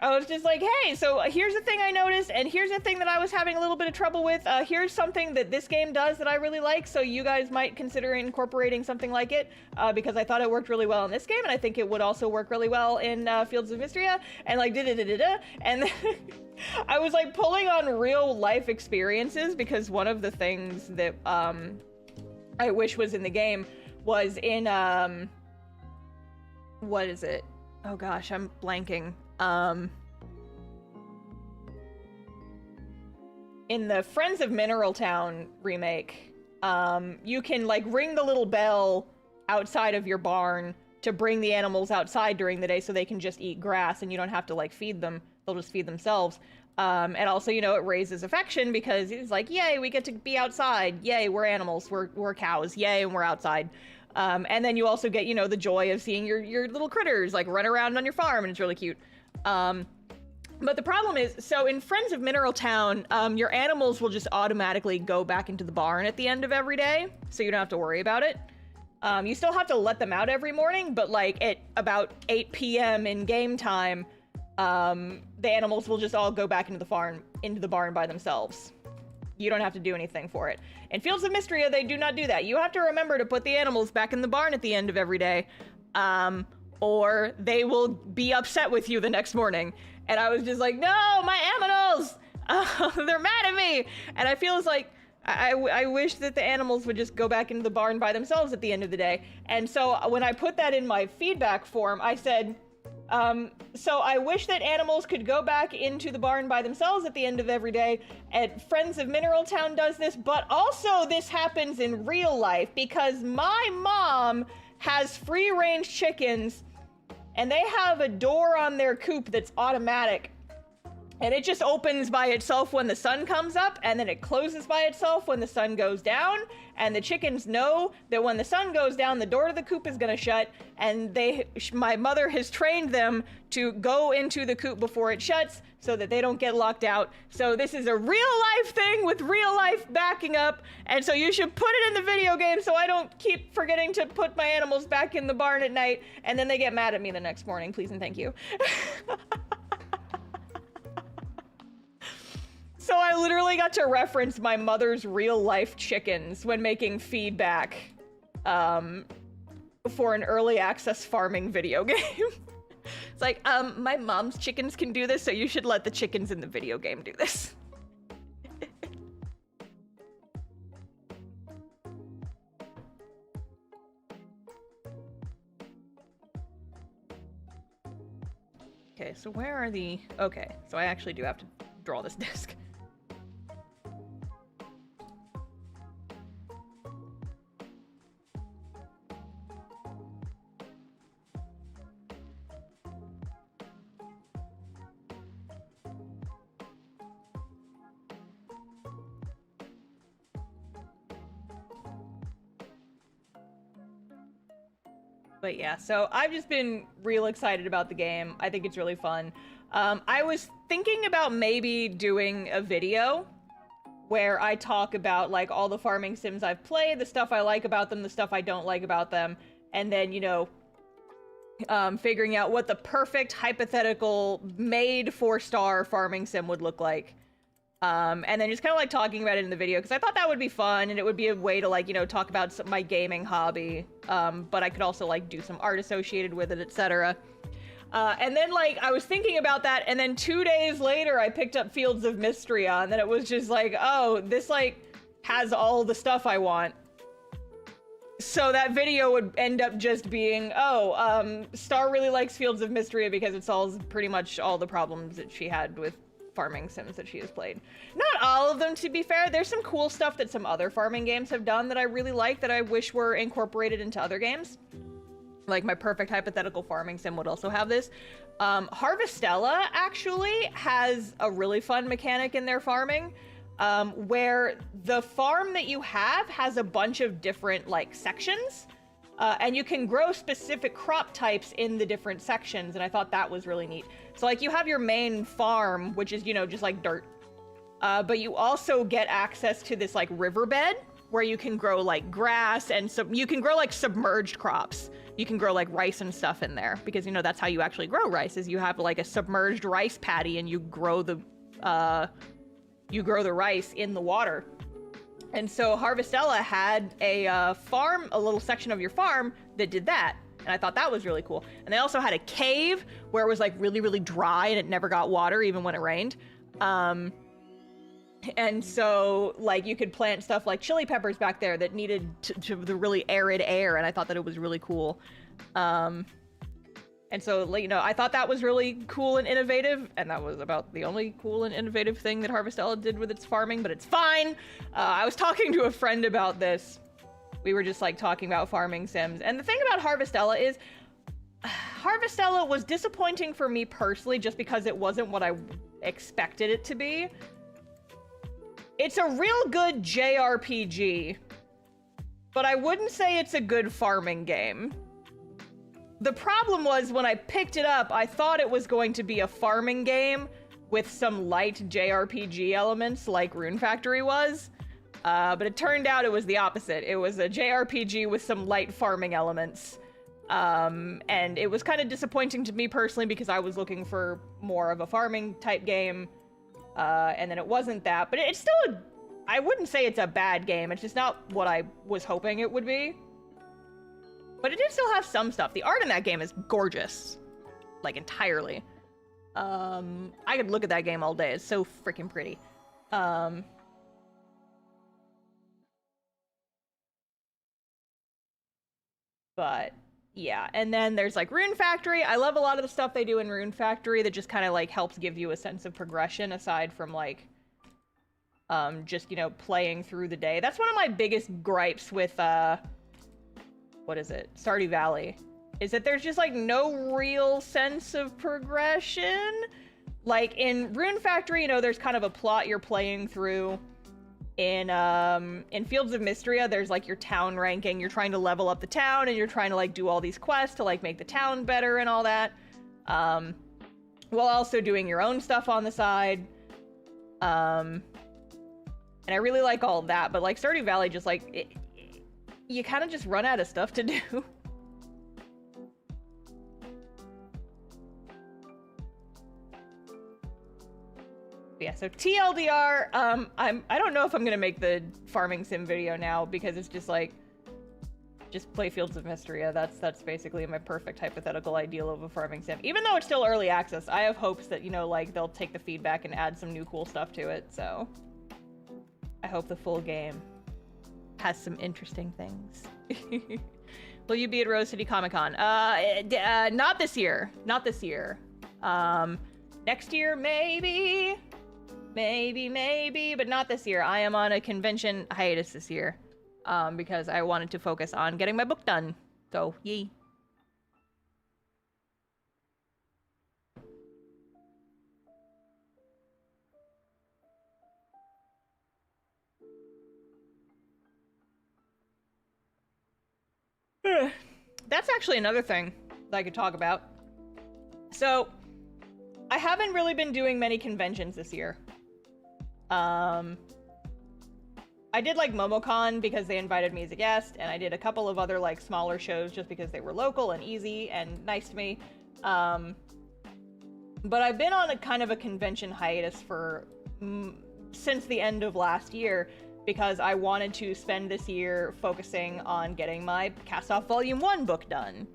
I was just like, hey, so here's the thing I noticed, and here's the thing that I was having a little bit of trouble with. Here's something that this game does that I really like, so you guys might consider incorporating something like it, because I thought it worked really well in this game, and I think it would also work really well in Fields of Mystria, and like da-da-da-da-da, and then I was like pulling on real life experiences, because one of the things that I wish was in the game was in, what is it? Oh gosh, I'm blanking. In the Friends of Mineral Town remake, you can like ring the little bell outside of your barn to bring the animals outside during the day so they can just eat grass and you don't have to like feed them. They'll just feed themselves. And also, you know, it raises affection because it's like, yay, we get to be outside. Yay, we're animals. We're cows. Yay, and we're outside. And then you also get, you know, the joy of seeing your little critters like run around on your farm, and it's really cute. But the problem is, so in Friends of Mineral Town, your animals will just automatically go back into the barn at the end of every day, so you don't have to worry about it. You still have to let them out every morning, but like at about 8 p.m. in game time, the animals will just all go back into the barn by themselves. You don't have to do anything for it. In Fields of Mystria, they do not do that. You have to remember to put the animals back in the barn at the end of every day, or they will be upset with you the next morning. And I was just like, no, my animals! They're mad at me! And I feel like, I wish that the animals would just go back into the barn by themselves at the end of the day. And so when I put that in my feedback form, I said, so I wish that animals could go back into the barn by themselves at the end of every day, and Friends of Mineral Town does this, but also this happens in real life because my mom has free-range chickens, and they have a door on their coop that's automatic, and it just opens by itself when the sun comes up, and then it closes by itself when the sun goes down, and the chickens know that when the sun goes down, the door to the coop is gonna shut, and my mother has trained them to go into the coop before it shuts so that they don't get locked out. So this is a real life thing with real life backing up, and so you should put it in the video game so I don't keep forgetting to put my animals back in the barn at night, and then they get mad at me the next morning. Please and thank you. So I literally got to reference my mother's real life chickens when making feedback for an early access farming video game. It's like, my mom's chickens can do this, so you should let the chickens in the video game do this. Okay, so where are the... Okay, so I actually do have to draw this disc. But yeah, so I've just been real excited about the game. I think it's really fun. I was thinking about maybe doing a video where I talk about like all the farming sims I've played, the stuff I like about them, the stuff I don't like about them, and then, you know, figuring out what the perfect hypothetical made for star farming sim would look like. And then just kind of like talking about it in the video, because I thought that would be fun, and it would be a way to like, you know, talk about my gaming hobby, but I could also like do some art associated with it, etc. And then like, I was thinking about that, and then 2 days later, I picked up Fields of Mystria, and then it was just like, oh, this like has all the stuff I want. So that video would end up just being, Star really likes Fields of Mystery because it solves pretty much all the problems that she had with farming sims that she has played. Not all of them, to be fair. There's some cool stuff that some other farming games have done that I really like that I wish were incorporated into other games. Like my perfect hypothetical farming sim would also have this. Harvestella actually has a really fun mechanic in their farming. Where the farm that you have has a bunch of different like sections, and you can grow specific crop types in the different sections, and I thought that was really neat. So like you have your main farm, which is, you know, just like dirt, but you also get access to this like riverbed where you can grow like grass, and so you can grow like submerged crops. You can grow like rice and stuff in there because, you know, that's how you actually grow rice, is you have like a submerged rice paddy and you grow the rice in the water. And so Harvestella had a farm, a little section of your farm that did that. And I thought that was really cool. And they also had a cave where it was like really, really dry and it never got water even when it rained. And so like you could plant stuff like chili peppers back there that needed to the really arid air. And I thought that it was really cool. And so, you know, I thought that was really cool and innovative, and that was about the only cool and innovative thing that Harvestella did with its farming, but it's fine. I was talking to a friend about this. We were just like talking about farming sims, and the thing about Harvestella is Harvestella was disappointing for me personally just because it wasn't what I expected it to be. It's a real good JRPG, but I wouldn't say it's a good farming game. The problem was when I picked it up, I thought it was going to be a farming game with some light JRPG elements like Rune Factory was, but it turned out it was the opposite. It was a JRPG with some light farming elements, and it was kind of disappointing to me personally because I was looking for more of a farming type game, and then it wasn't that, but it's still I wouldn't say it's a bad game. It's just not what I was hoping it would be. But it did still have some stuff. The art in that game is gorgeous. Like, entirely. I could look at that game all day. It's so freaking pretty. But, yeah. And then there's, like, Rune Factory. I love a lot of the stuff they do in Rune Factory that just kind of, like, helps give you a sense of progression aside from, like, just, you know, playing through the day. That's one of my biggest gripes with, what is it? Stardew Valley. Is that there's just like no real sense of progression. Like in Rune Factory, you know, there's kind of a plot you're playing through. In Fields of Mysteria, there's like your town ranking. You're trying to level up the town and you're trying to like do all these quests to like make the town better and all that. While also doing your own stuff on the side. And I really like all of that, but like Stardew Valley just like you kind of just run out of stuff to do. Yeah, so TLDR, I don't know if I'm gonna make the farming sim video now because it's just like, just play Fields of Mysteria. That's basically my perfect hypothetical ideal of a farming sim. Even though it's still early access, I have hopes that, you know, like they'll take the feedback and add some new cool stuff to it, so I hope the full game has some interesting things. Will you be at Rose City Comic Con? Not this year. Not this year. Next year, maybe. Maybe, but not this year. I am on a convention hiatus this year, because I wanted to focus on getting my book done. So, yay. That's actually another thing that I could talk about. So, I haven't really been doing many conventions this year. I did like MomoCon because they invited me as a guest, and I did a couple of other like smaller shows just because they were local and easy and nice to me. But I've been on a kind of a convention hiatus for since the end of last year because I wanted to spend this year focusing on getting my Castoff Volume 1 book done.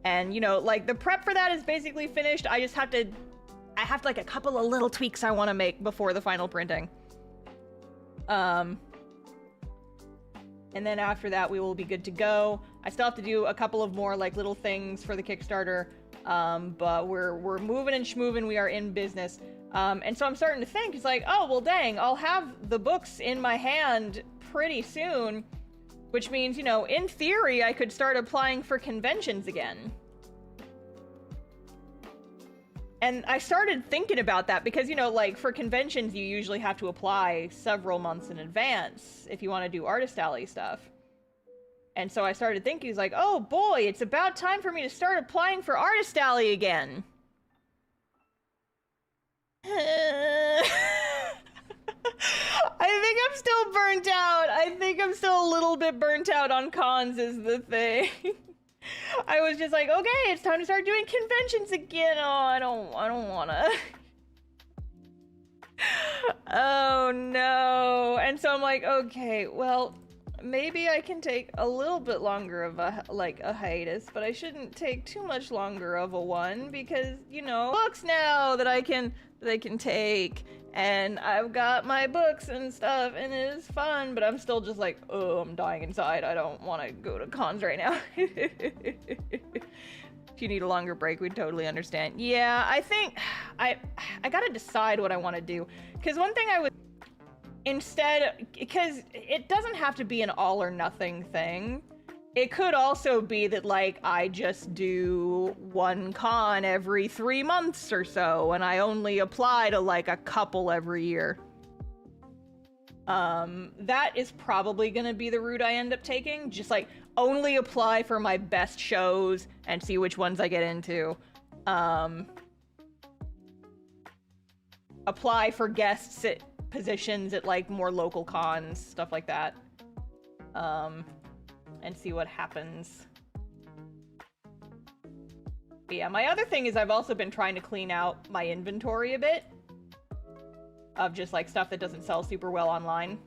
And, you know, like, the prep for that is basically finished. I just have to... I have, like, a couple of little tweaks I want to make before the final printing. And then after that, we will be good to go. I still have to do a couple of more like little things for the Kickstarter, but we're moving and schmoving. We are in business. And so I'm starting to think, it's like, oh, well, dang, I'll have the books in my hand pretty soon, which means, you know, in theory, I could start applying for conventions again. And I started thinking about that because, you know, like for conventions, you usually have to apply several months in advance if you want to do Artist Alley stuff. And so I started thinking, like, oh boy, it's about time for me to start applying for Artist Alley again. I think I'm still burnt out. I think I'm still a little bit burnt out on cons is the thing. I was just like, okay, it's time to start doing conventions again. Oh, I don't wanna. Oh no. And so I'm like, okay, well, maybe I can take a little bit longer of a hiatus, but I shouldn't take too much longer of a one because, you know, books now that I can take, and I've got my books and stuff, and it is fun, but I'm still just like, oh, I'm dying inside. I don't want to go to cons right now. If you need a longer break, we'd totally understand. Yeah, I think I gotta decide what I want to do, because one thing I would instead, because it doesn't have to be an all or nothing thing. It could also be that, like, I just do one con every 3 months or so, and I only apply to, like, a couple every year. That is probably gonna be the route I end up taking. Just, like, only apply for my best shows and see which ones I get into. Apply for guest positions at, like, more local cons, stuff like that. And see what happens. But yeah, my other thing is I've also been trying to clean out my inventory a bit of just like stuff that doesn't sell super well online.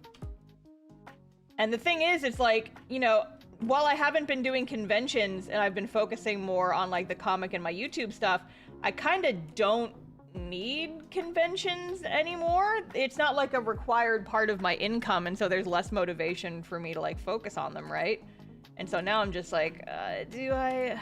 And the thing is, it's like, you know, while I haven't been doing conventions and I've been focusing more on like the comic and my YouTube stuff, I kind of don't need conventions anymore. It's not like a required part of my income, and so there's less motivation for me to like focus on them, right? And so now I'm just like, do I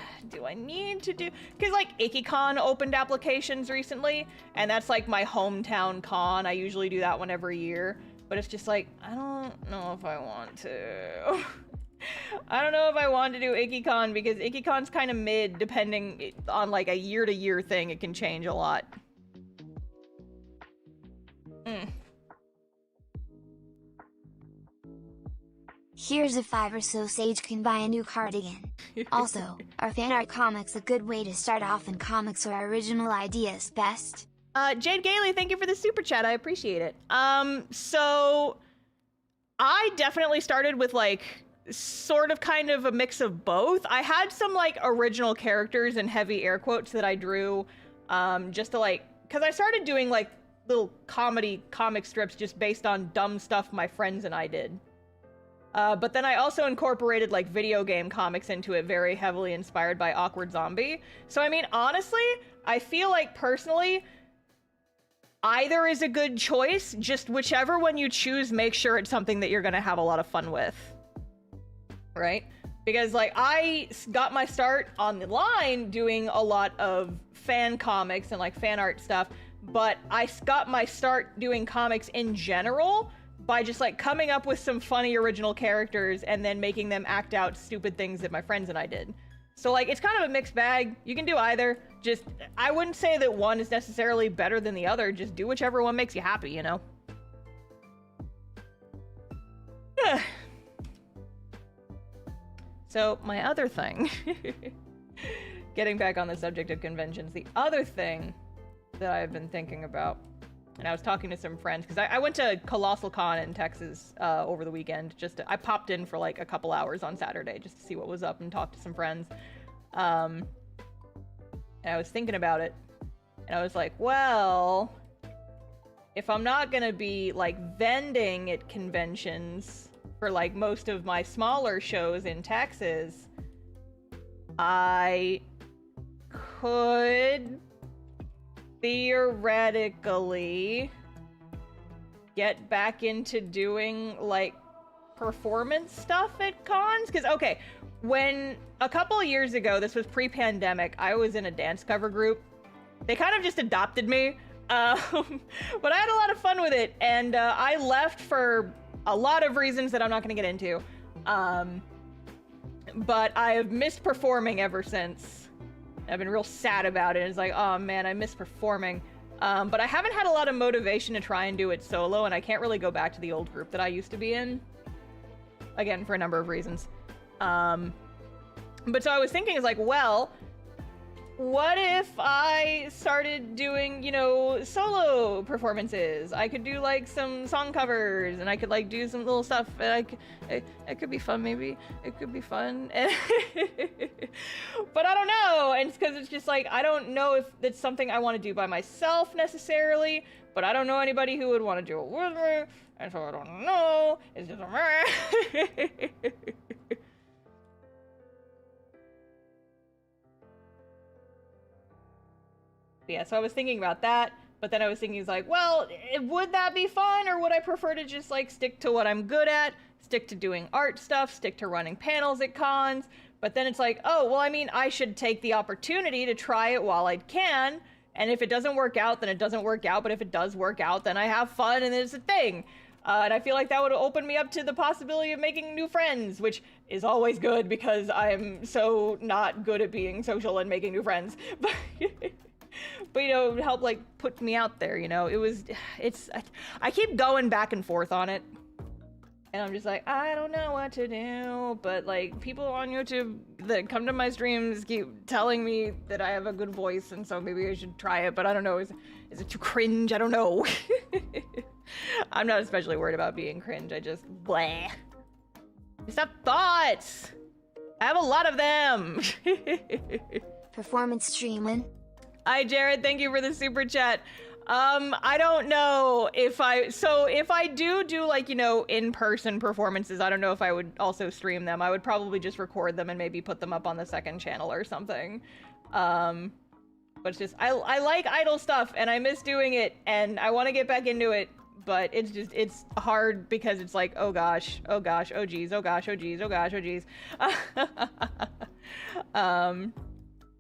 need to do, because like IkiCon opened applications recently, and that's like my hometown con. I usually do that one every year, but it's just like, I don't know if I want to. I don't know if I want to do IkiCon, because IkiCon's kind of mid, depending on like a year-to-year thing. It can change a lot. Here's a 5 or so Sage can buy a new cardigan. Also, are fan art comics a good way to start off in comics, or original ideas best? Jade Gailey, thank you for the super chat. I appreciate it. So I definitely started with like sort of kind of a mix of both. I had some like original characters in heavy air quotes that I drew just to like, because I started doing like little comedy comic strips just based on dumb stuff my friends and I did. But then I also incorporated like video game comics into it, very heavily inspired by Awkward Zombie. So I mean, honestly, I feel like personally, either is a good choice. Just whichever one you choose, make sure it's something that you're gonna have a lot of fun with. Right? Because like I got my start on the line doing a lot of fan comics and like fan art stuff, but I got my start doing comics in general by just like coming up with some funny original characters and then making them act out stupid things that my friends and I did. So like, it's kind of a mixed bag. You can do either. Just, I wouldn't say that one is necessarily better than the other. Just do whichever one makes you happy, you know? So my other thing, getting back on the subject of conventions, the other thing that I've been thinking about, and I was talking to some friends, because I went to Colossal Con in Texas over the weekend. I popped in for like a couple hours on Saturday just to see what was up and talk to some friends. And I was thinking about it, and I was like, well, if I'm not gonna be like vending at conventions for like most of my smaller shows in Texas, I could theoretically get back into doing like performance stuff at cons. Because, okay, when a couple of years ago, this was pre-pandemic, I was in a dance cover group. They kind of just adopted me, but I had a lot of fun with it, and I left for a lot of reasons that I'm not going to get into. But I have missed performing ever since. I've been real sad about it. It's like, oh man, I miss performing. But I haven't had a lot of motivation to try and do it solo, and I can't really go back to the old group that I used to be in. Again, for a number of reasons. But so I was thinking, it's like, well, what if I started doing, you know, solo performances? I could do like some song covers, and I could like do some little stuff, and it could be fun, maybe. It could be fun. But I don't know, and it's because it's just like, I don't know if it's something I want to do by myself necessarily, but I don't know anybody who would want to do it with me, and so I don't know. It's just yeah, so I was thinking about that, but then I was thinking, like, well, would that be fun, or would I prefer to just, like, stick to what I'm good at, stick to doing art stuff, stick to running panels at cons? But then it's like, oh, well, I mean, I should take the opportunity to try it while I can, and if it doesn't work out, then it doesn't work out, but if it does work out, then I have fun, and it's a thing. And I feel like that would open me up to the possibility of making new friends, which is always good, because I am so not good at being social and making new friends. But, you know, it would help, like, put me out there, you know? I keep going back and forth on it. And I'm just like, I don't know what to do. But, like, people on YouTube that come to my streams keep telling me that I have a good voice, and so maybe I should try it. But I don't know, is it too cringe? I don't know. I'm not especially worried about being cringe. I just, bleh. Just have thoughts. I have a lot of them. Performance streaming. Hi, Jared. Thank you for the super chat. I don't know if I do like, you know, in-person performances, I don't know if I would also stream them. I would probably just record them and maybe put them up on the second channel or something. But it's just, I like idle stuff and I miss doing it and I want to get back into it, but it's hard because it's like, oh gosh, oh gosh, oh geez, oh gosh, oh geez, oh gosh, oh geez.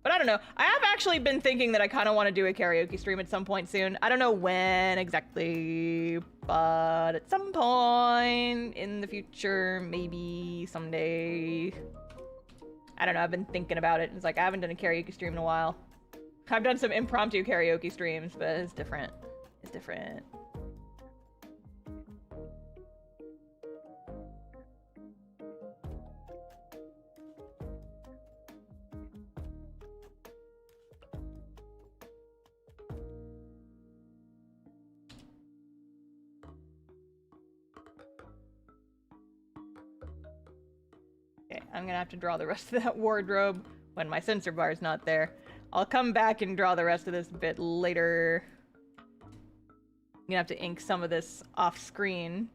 But I don't know. I have actually been thinking that I kind of want to do a karaoke stream at some point soon. I don't know when exactly, but at some point in the future, maybe someday. I don't know. I've been thinking about it. It's like I haven't done a karaoke stream in a while. I've done some impromptu karaoke streams, but it's different. It's different. I'm gonna have to draw the rest of that wardrobe when my censor bar is not there. I'll come back and draw the rest of this bit later. I'm gonna have to ink some of this off screen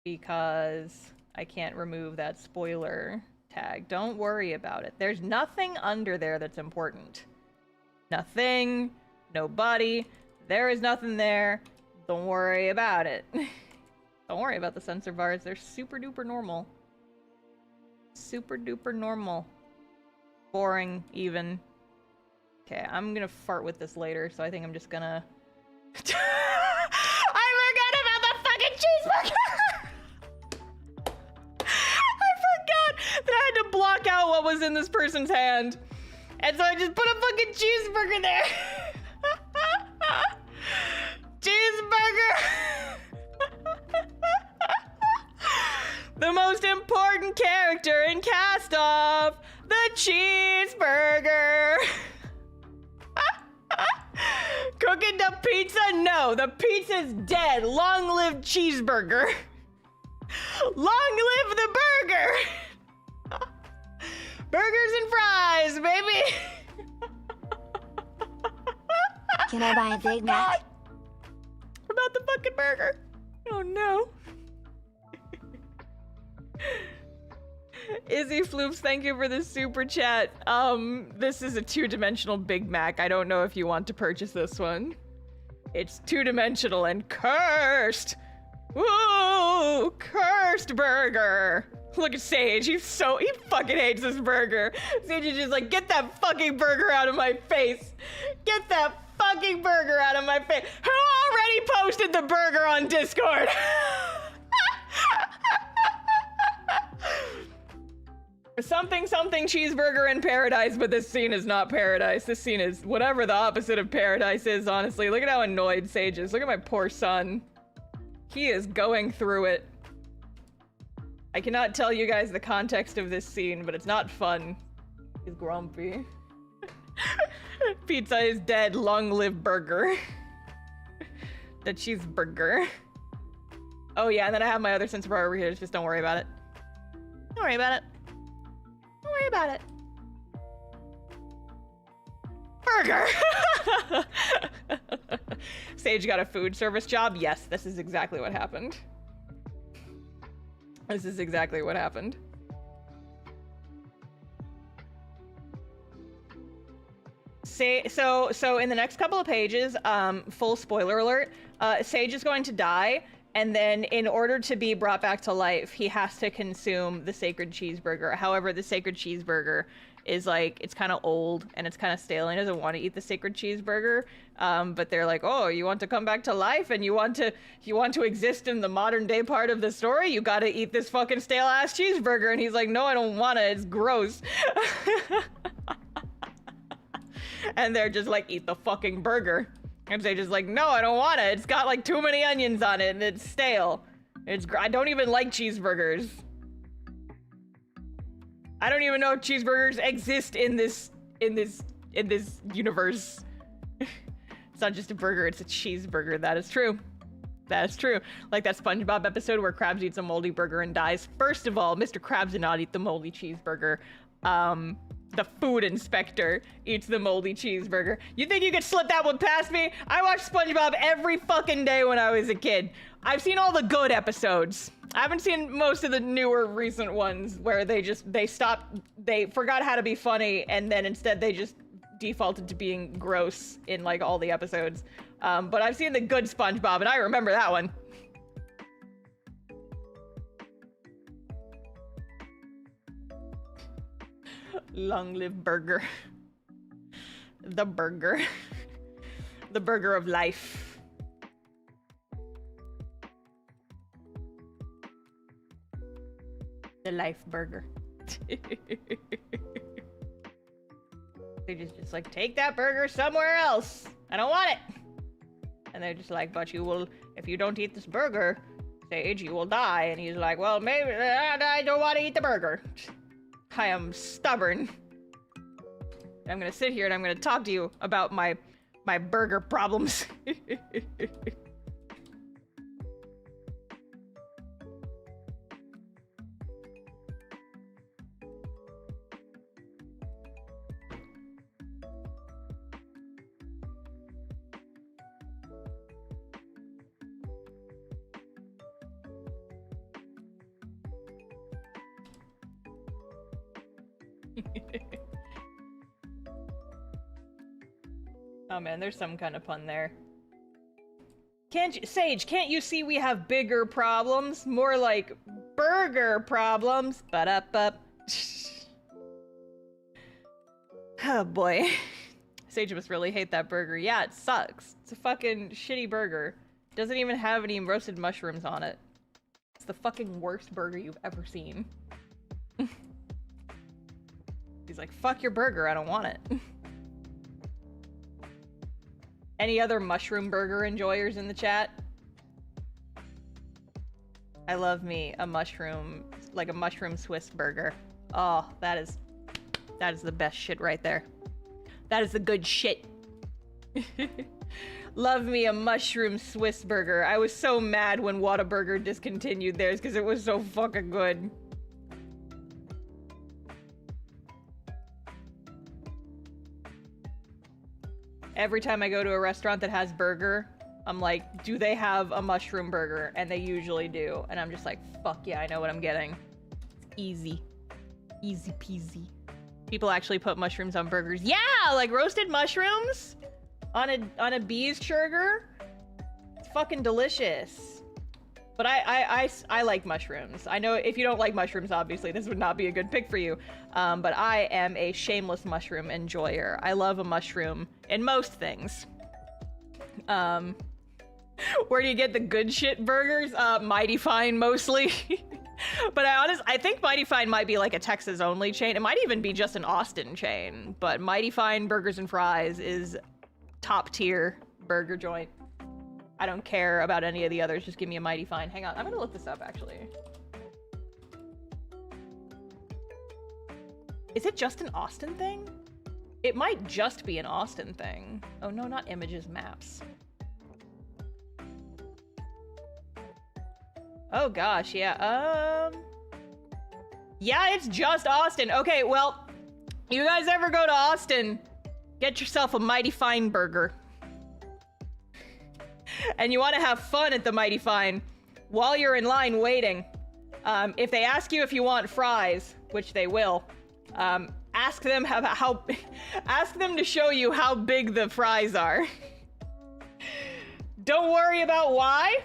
because I can't remove that spoiler tag. Don't worry about it. There's nothing under there that's important. Nothing, nobody, there is nothing there. Don't worry about it. Don't worry about the censor bars. They're super duper normal. Super duper normal. Boring, even. Okay, I'm gonna fart with this later, so I think I'm just gonna... I forgot about the fucking cheeseburger! I forgot that I had to block out what was in this person's hand. And so I just put a fucking cheeseburger there. Cheeseburger! The most important character in Castoff, the cheeseburger. Cooking the pizza? No, the pizza's dead. Long live cheeseburger. Long live the burger. Burgers and fries, baby. Can I buy a Big Mac? About the fucking burger. Oh no. Izzy Floops, thank you for the super chat. This is a 2-dimensional Big Mac. I don't know if you want to purchase this one. It's 2-dimensional and cursed. Woo! Cursed! worst burger. Look at Sage, he fucking hates this burger. Sage is just like, get that fucking burger out of my face. Get that fucking burger out of my face. Who already posted the burger on Discord? Something cheeseburger in paradise, but this scene is not paradise. This scene is whatever the opposite of paradise is, honestly. Look at how annoyed Sage is. Look at my poor son. He is going through it. I cannot tell you guys the context of this scene, but it's not fun. He's grumpy. Pizza is dead, long live burger. The cheeseburger. Oh yeah, and then I have my other sense of bar over here, just don't worry about it. Don't worry about it. Don't worry about it. Burger! Sage got a food service job? Yes, this is exactly what happened. This is exactly what happened. So in the next couple of pages, full spoiler alert, Sage is going to die, and then in order to be brought back to life, he has to consume the sacred cheeseburger. However, the sacred cheeseburger is like, it's kind of old and it's kind of stale, and he doesn't want to eat the sacred cheeseburger. But they're like, oh, you want to come back to life and you want to exist in the modern day part of the story? You gotta eat this fucking stale ass cheeseburger. And he's like, no, I don't want it. It's gross. And they're just like, eat the fucking burger. And they're just like, no, I don't want it. It's got like too many onions on it and it's stale. I don't even like cheeseburgers. I don't even know if cheeseburgers exist in this universe. It's not just a burger, it's a cheeseburger. That is true. That is true. Like that SpongeBob episode where Krabs eats a moldy burger and dies. First of all, Mr. Krabs did not eat the moldy cheeseburger. The food inspector eats the moldy cheeseburger. You think you could slip that one past me? I watched SpongeBob every fucking day when I was a kid. I've seen all the good episodes. I haven't seen most of the newer recent ones where they forgot how to be funny, and then instead they just defaulted to being gross in like all the episodes. But I've seen the good SpongeBob and I remember that one. Long live burger. The burger. The burger of life. The life burger. They just like, take that burger somewhere else. I don't want it. And they're just like, but you will, if you don't eat this burger, Sage, you will die. And he's like, well, maybe I don't want to eat the burger. I am stubborn. I'm gonna sit here and I'm gonna talk to you about my burger problems. Oh man, there's some kind of pun there. Sage, can't you see we have bigger problems? More like burger problems. Ba-da-ba. Oh boy. Sage must really hate that burger. Yeah, it sucks. It's a fucking shitty burger. It doesn't even have any roasted mushrooms on it. It's the fucking worst burger you've ever seen. He's like, fuck your burger, I don't want it. Any other mushroom burger enjoyers in the chat? I love me a mushroom, like a mushroom Swiss burger. Oh, that is the best shit right there. That is the good shit. Love me a mushroom Swiss burger. I was so mad when Whataburger discontinued theirs because it was so fucking good. Every time I go to a restaurant that has burger, I'm like, do they have a mushroom burger? And they usually do. And I'm just like, fuck yeah, I know what I'm getting. It's easy. Easy peasy. People actually put mushrooms on burgers. Yeah, like roasted mushrooms on a bees burger. It's fucking delicious. But I like mushrooms. I know if you don't like mushrooms, obviously, this would not be a good pick for you. But I am a shameless mushroom enjoyer. I love a mushroom in most things. Where do you get the good shit burgers? Mighty Fine, mostly. But I think Mighty Fine might be like a Texas only chain. It might even be just an Austin chain. But Mighty Fine Burgers and Fries is top tier burger joint. I don't care about any of the others. Just give me a Mighty Fine. Hang on, I'm gonna look this up actually. Is it just an Austin thing? It might just be an Austin thing. Oh no, not images, maps. Oh gosh, yeah, yeah, it's just Austin. Okay, well, you guys ever go to Austin, get yourself a Mighty Fine burger. And you want to have fun at the Mighty Fine while you're in line waiting. If they ask you if you want fries, which they will, ask them ask them to show you how big the fries are. Don't worry about why.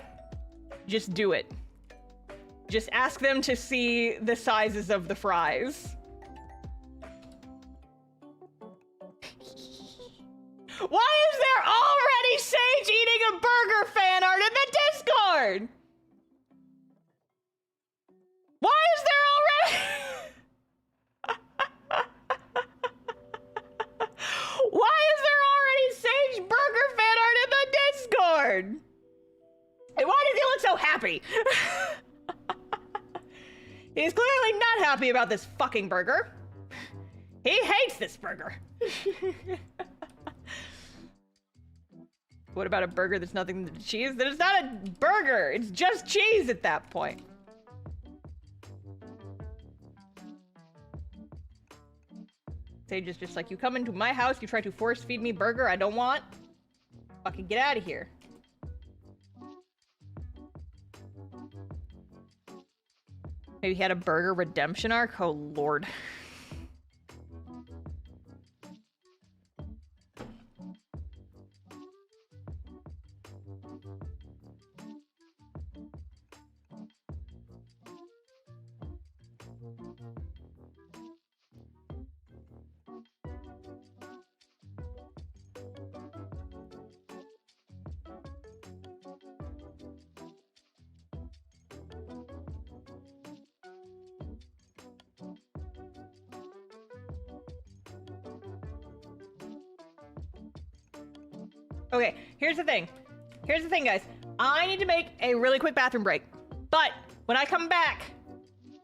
Just do it. Just ask them to see the sizes of the fries. Why is there already Sage eating a burger fan art in the Discord? Why is there already... Why is there already Sage burger fan art in the Discord? And why does he look so happy? He's clearly not happy about this fucking burger. He hates this burger. What about a burger that's nothing but cheese? Then it's not a burger. It's just cheese at that point. Sage is just like, you come into my house, you try to force feed me burger I don't want. Fucking get out of here. Maybe he had a burger redemption arc? Oh, Lord. Okay, here's the thing. Here's the thing, guys. I need to make a really quick bathroom break. But when I come back,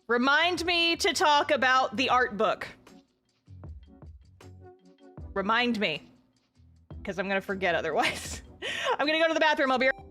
remind me to talk about the art book. Remind me. Because I'm gonna forget otherwise. I'm gonna go to the bathroom. I'll be right back.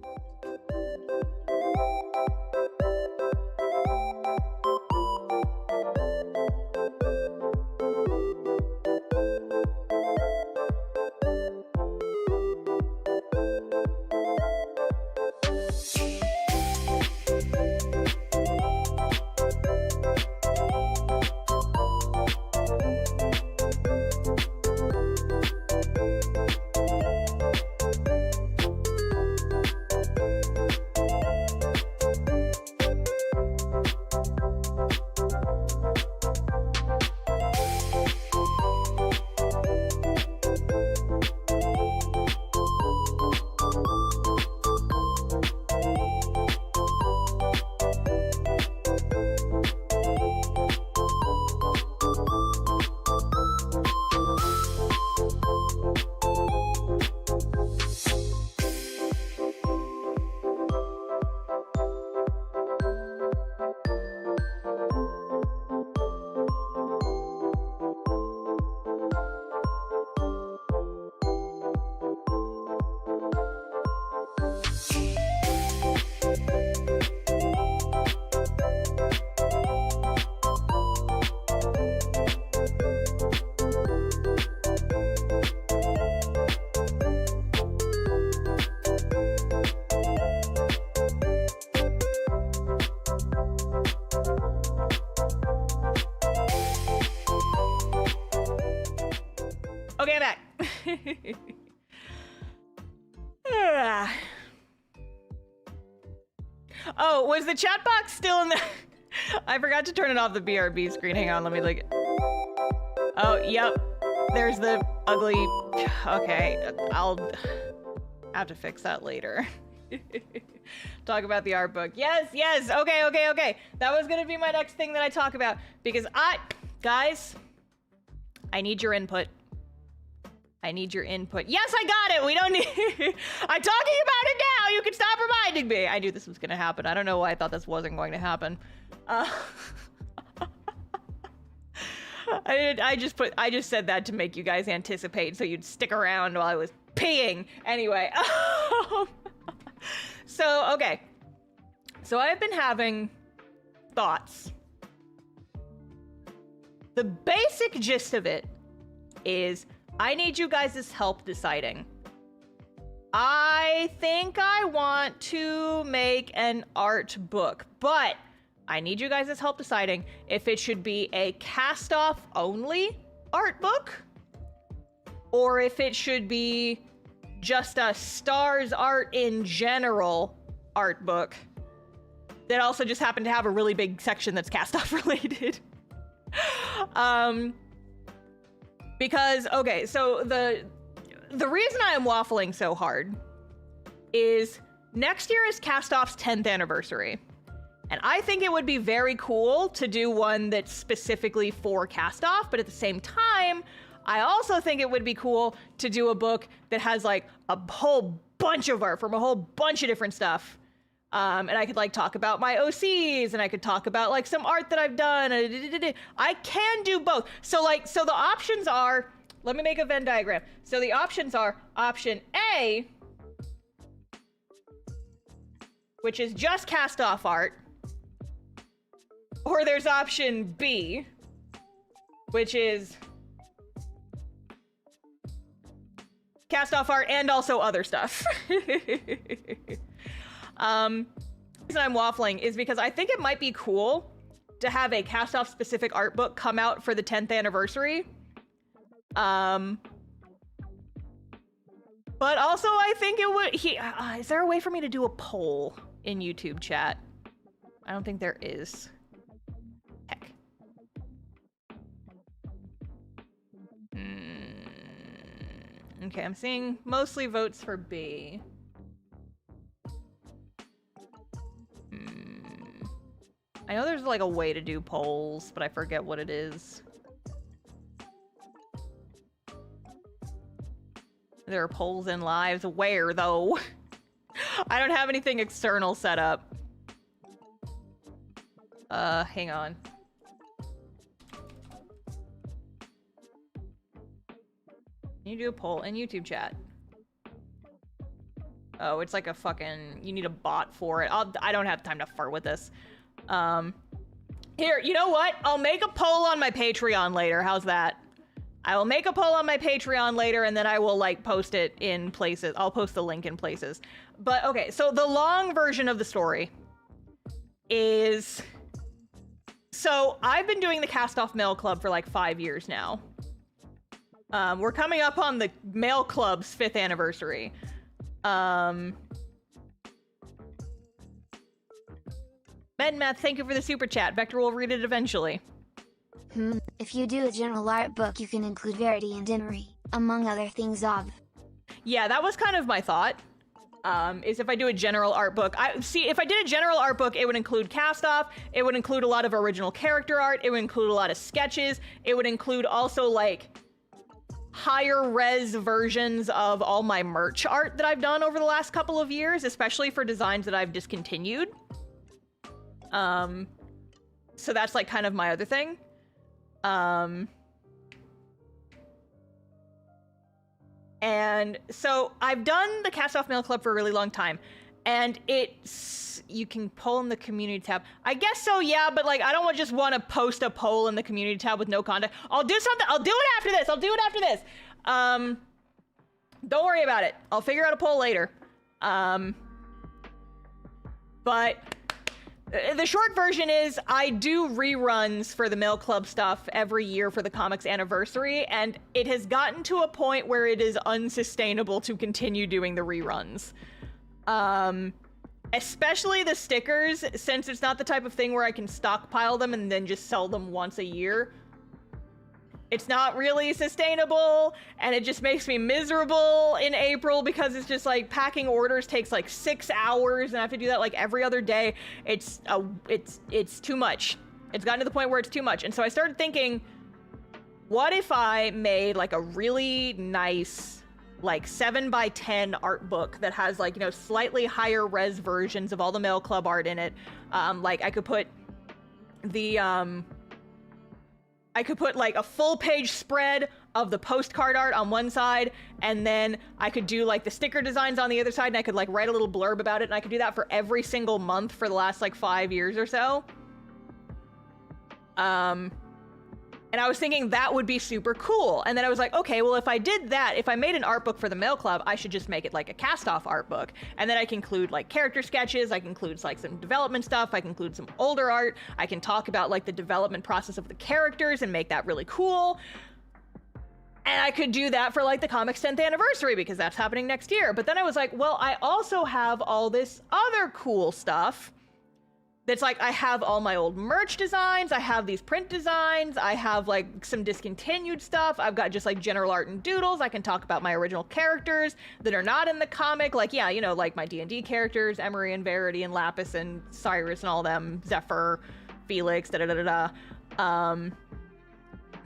Okay, I'm back. Oh, was the chat box still in the... I forgot to turn it off the BRB screen. Hang on, let me look. Oh, yep. There's the ugly... Okay, I'll have to fix that later. Talk about the art book. Yes, yes. Okay. That was gonna be my next thing that I talk about because guys, I need your input. I need your input. Yes, I got it. We don't need... I'm talking about it now. You can stop reminding me. I knew this was gonna happen. I don't know why I thought this wasn't going to happen. I just said that to make you guys anticipate so you'd stick around while I was peeing. Anyway. So, okay. So I've been having thoughts. The basic gist of it is I need you guys' help deciding. I think I want to make an art book, but I need you guys' help deciding if it should be a Castoff only art book or if it should be just a stars art in general art book that also just happened to have a really big section that's Castoff related. Because, okay, so the reason I am waffling so hard is next year is Castoff's 10th anniversary. And I think it would be very cool to do one that's specifically for Castoff, but at the same time, I also think it would be cool to do a book that has like a whole bunch of art from a whole bunch of different stuff. And I could like talk about my OCs and I could talk about like some art that I've done. I can do both. So the options are, let me make a Venn diagram. So the options are option A, which is just Castoff art. Or there's option B, which is Castoff art and also other stuff. The reason I'm waffling is because I think it might be cool to have a Castoff specific art book come out for the 10th anniversary. But also I think it would, is there a way for me to do a poll in YouTube chat? I don't think there is. Heck. Okay, I'm seeing mostly votes for B. I know there's like a way to do polls, but I forget what it is. There are polls in lives. Where, though? I don't have anything external set up. Hang on. Can you do a poll in YouTube chat? Oh, it's like a fucking... You need a bot for it. I don't have time to fart with this. Here, you know what? I'll make a poll on my Patreon later. How's that? I will make a poll on my Patreon later, and then I will, like, post it in places. I'll post the link in places. But, okay, so the long version of the story is... So, I've been doing the Castoff Mail Club for, like, 5 years now. We're coming up on the Mail Club's 5th anniversary. Medmath, thank you for the super chat. Vector will read it eventually. If you do a general art book, you can include Verity and Dimery, among other things of. Yeah, that was kind of my thought. Is if I do a general art book. If I did a general art book, it would include Castoff, it would include a lot of original character art, it would include a lot of sketches, it would include also, like, higher res versions of all my merch art that I've done over the last couple of years, especially for designs that I've discontinued. So that's like kind of my other thing. And so I've done the Castoff Mail Club for a really long time, and you can poll in the community tab. I guess so, yeah, but like I don't just want to post a poll in the community tab with no content. I'll do something. I'll do it after this. I'll do it after this. Don't worry about it. I'll figure out a poll later. But the short version is I do reruns for the Mail Club stuff every year for the comics anniversary, and it has gotten to a point where it is unsustainable to continue doing the reruns. Especially the stickers, since it's not the type of thing where I can stockpile them and then just sell them once a year. It's not really sustainable, and it just makes me miserable in April because it's just like packing orders takes like 6 hours, and I have to do that like every other day. It's too much. It's gotten to the point where it's too much. And so I started thinking, what if I made like a really nice like 7x10 art book that has like, you know, slightly higher res versions of all the Mail Club art in it. Like I could put the I could put like a full page spread of the postcard art on one side, and then I could do like the sticker designs on the other side, and I could like write a little blurb about it, and I could do that for every single month for the last like 5 years or so. And I was thinking that would be super cool. And then I was like, okay, well, if I did that, if I made an art book for the Mail Club, I should just make it like a Castoff art book. And then I can include like character sketches, I can include like some development stuff, I can include some older art, I can talk about like the development process of the characters and make that really cool. And I could do that for like the comic's 10th anniversary because that's happening next year. But then I was like, well, I also have all this other cool stuff. That's like, I have all my old merch designs, I have these print designs, I have like some discontinued stuff, I've got just like general art and doodles, I can talk about my original characters that are not in the comic, like, yeah, you know, like my D&D characters, Emery and Verity and Lapis and Cyrus and all them, Zephyr, Felix, da-da-da-da-da.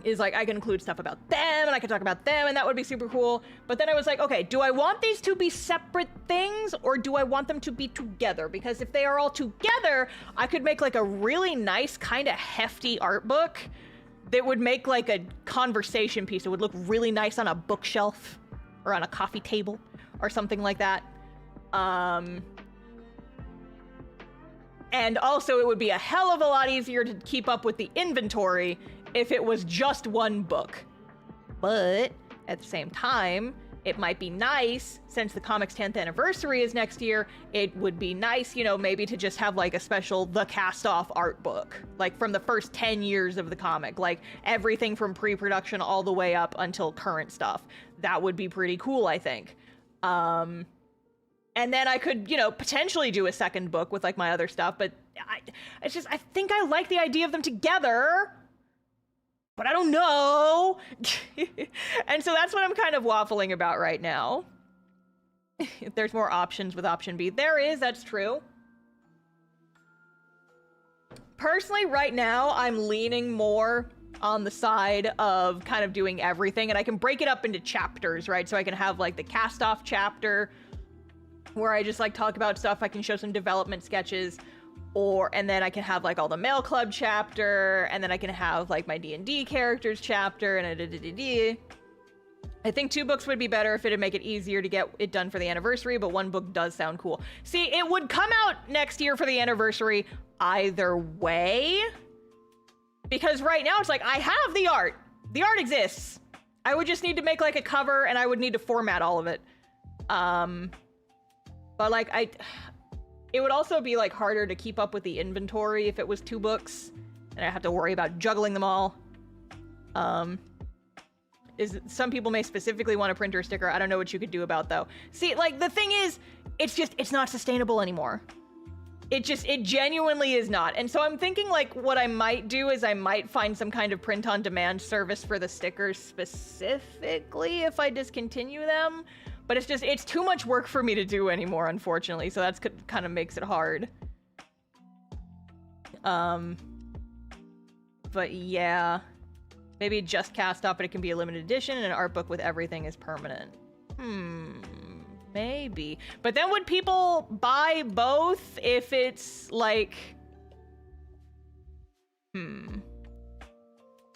Is like, I can include stuff about them, and I can talk about them, and that would be super cool. But then I was like, okay, do I want these to be separate things, or do I want them to be together? Because if they are all together, I could make like a really nice, kind of hefty art book that would make like a conversation piece. It would look really nice on a bookshelf, or on a coffee table, or something like that. And also, it would be a hell of a lot easier to keep up with the inventory if it was just one book. But at the same time, it might be nice, since the comic's 10th anniversary is next year, it would be nice, you know, maybe to just have like a special The Castoff art book, like from the first 10 years of the comic, like everything from pre-production all the way up until current stuff. That would be pretty cool, I think. And then I could, you know, potentially do a second book with like my other stuff, but I think I like the idea of them together. But I don't know. And so that's what I'm kind of waffling about right now. If there's more options with option B. There is, that's true. Personally, right now, I'm leaning more on the side of kind of doing everything, and I can break it up into chapters, right? So I can have like the Castoff chapter where I just like talk about stuff. I can show some development sketches. And then I can have like all the Mail Club chapter, and then I can have like my D&D characters chapter, and I think 2 books would be better if it'd make it easier to get it done for the anniversary, but 1 book does sound cool. See, it would come out next year for the anniversary either way, because right now it's like, I have the art. The art exists. I would just need to make like a cover, and I would need to format all of it. But like, it would also be like harder to keep up with the inventory if it was 2 books, and I have to worry about juggling them all. Some people may specifically want a printer or sticker. I don't know what you could do about though. See, like the thing is, it's not sustainable anymore. It genuinely is not. And so I'm thinking like what I might do is I might find some kind of print on demand service for the stickers specifically if I discontinue them. But it's too much work for me to do anymore, unfortunately. So that's kind of makes it hard. But yeah, maybe just Castoff, but it can be a limited edition, and an art book with everything is permanent. Maybe. But then would people buy both if it's like...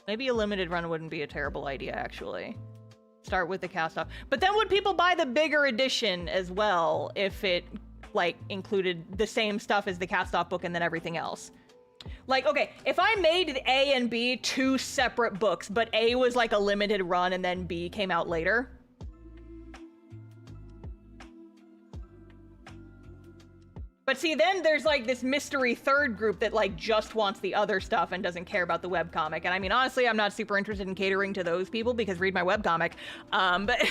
Maybe a limited run wouldn't be a terrible idea, actually. Start with the Castoff. But then would people buy the bigger edition as well if it, like, included the same stuff as the Castoff book and then everything else? Like, okay, if I made A and B 2 separate books, but A was like a limited run and then B came out later... But see, then there's like this mystery third group that like just wants the other stuff and doesn't care about the webcomic. And I mean, honestly, I'm not super interested in catering to those people because read my webcomic. But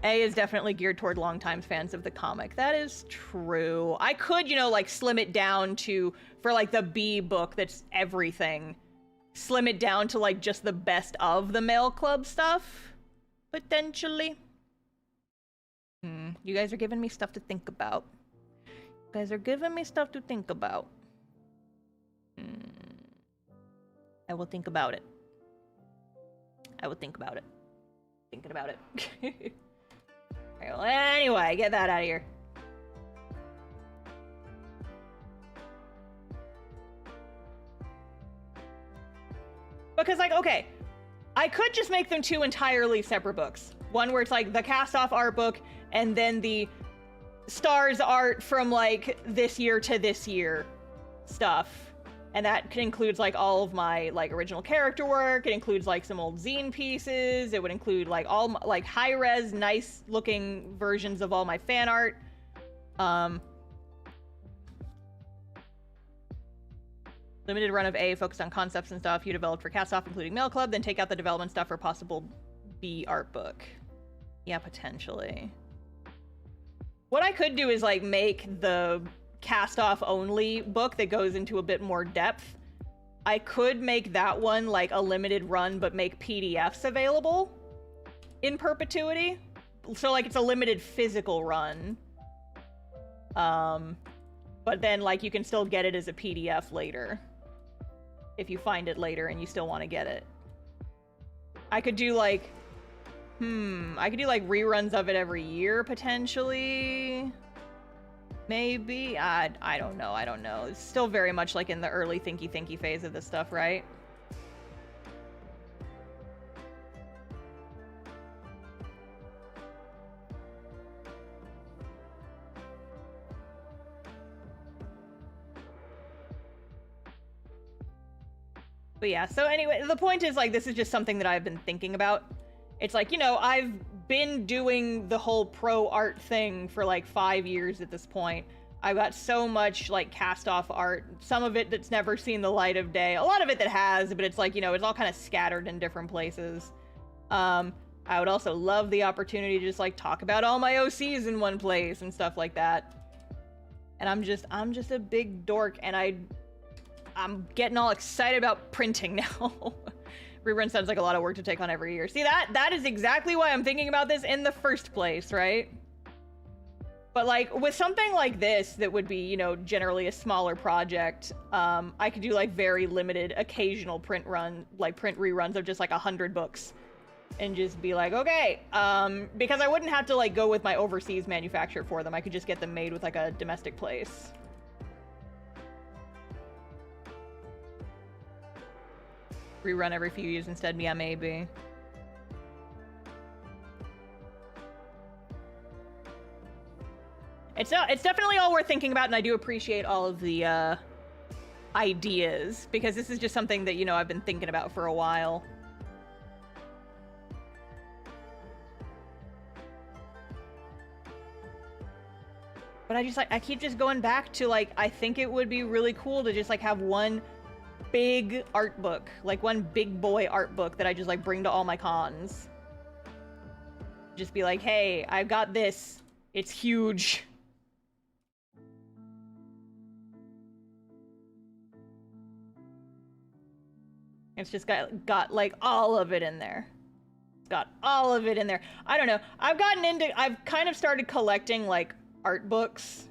A is definitely geared toward longtime fans of the comic. That is true. I could, you know, like slim it down to, for like the B book that's everything, slim it down to like just the best of the mail club stuff, potentially. You guys are giving me stuff to think about. You guys are giving me stuff to think about. I will think about it. I will think about it. Thinking about it. Alright, well, anyway, get that out of here. Because, like, okay, I could just make them two entirely separate books. One where it's like the Castoff art book, and then the stars art from like this year to this year stuff. And that includes like all of my like original character work. It includes like some old zine pieces. It would include like all my, like high res, nice looking versions of all my fan art. Limited run of A focused on concepts and stuff you developed for Castoff, including Mail Club, then take out the development stuff for possible B art book. Yeah, potentially. What I could do is like make the Castoff only book that goes into a bit more depth. I could make that one like a limited run, but make PDFs available in perpetuity. So like it's a limited physical run. But then like you can still get it as a PDF later. If you find it later and you still want to get it. I could do like, I could do like reruns of it every year potentially. Maybe? I don't know, I don't know. It's still very much like in the early thinky phase of this stuff, right? But yeah, so anyway, the point is like this is just something that I've been thinking about. It's like, you know, I've been doing the whole pro art thing for like 5 years at this point. I've got so much like Castoff art, some of it that's never seen the light of day, a lot of it that has, but it's like, you know, it's all kind of scattered in different places. I would also love the opportunity to just like talk about all my OCs in one place and stuff like that. And I'm just a big dork, and I'm getting all excited about printing now. Rerun sounds like a lot of work to take on every year. See, that is exactly why I'm thinking about this in the first place, right? But like with something like this that would be, you know, generally a smaller project, I could do like very limited occasional print reruns of just like 100 books and just be like, okay, because I wouldn't have to like go with my overseas manufacturer for them. I could just get them made with like a domestic place. Rerun every few years instead. Yeah, maybe. It's definitely all worth thinking about, and I do appreciate all of the ideas, because this is just something that, you know, I've been thinking about for a while. But I keep just going back to like, I think it would be really cool to just like have one big art book, like one big boy art book that I just like bring to all my cons. Just be like, hey, I've got this. It's huge. It's just got like all of it in there. It's got all of it in there. I don't know. I've kind of started collecting like art books.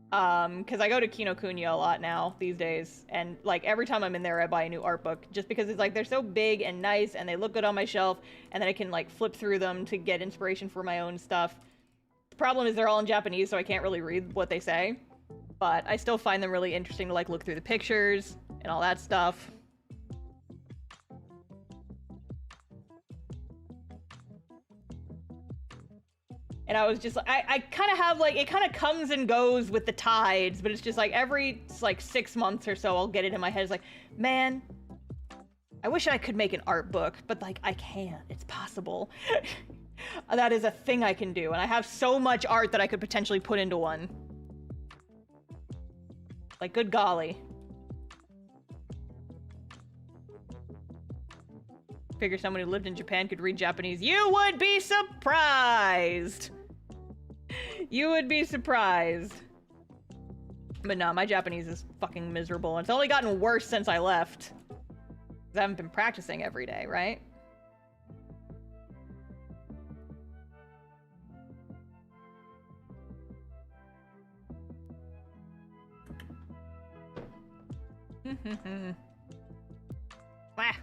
Because I go to Kinokuniya a lot now these days, and like every time I'm in there I buy a new art book, just because it's like they're so big and nice and they look good on my shelf, and then I can like flip through them to get inspiration for my own stuff. The problem is they're all in Japanese, so I can't really read what they say, but I still find them really interesting to like look through the pictures and all that stuff. And I was just, I kind of have like, it kind of comes and goes with the tides, but it's just like every like 6 months or so I'll get it in my head. It's like, man, I wish I could make an art book, but like I can't. It's possible. That is a thing I can do, and I have so much art that I could potentially put into one. Like, good golly. figure someone who lived in Japan could read Japanese. You would be surprised! You would be surprised. But no, my Japanese is fucking miserable. And it's only gotten worse since I left. 'Cause I haven't been practicing every day, right? Ah.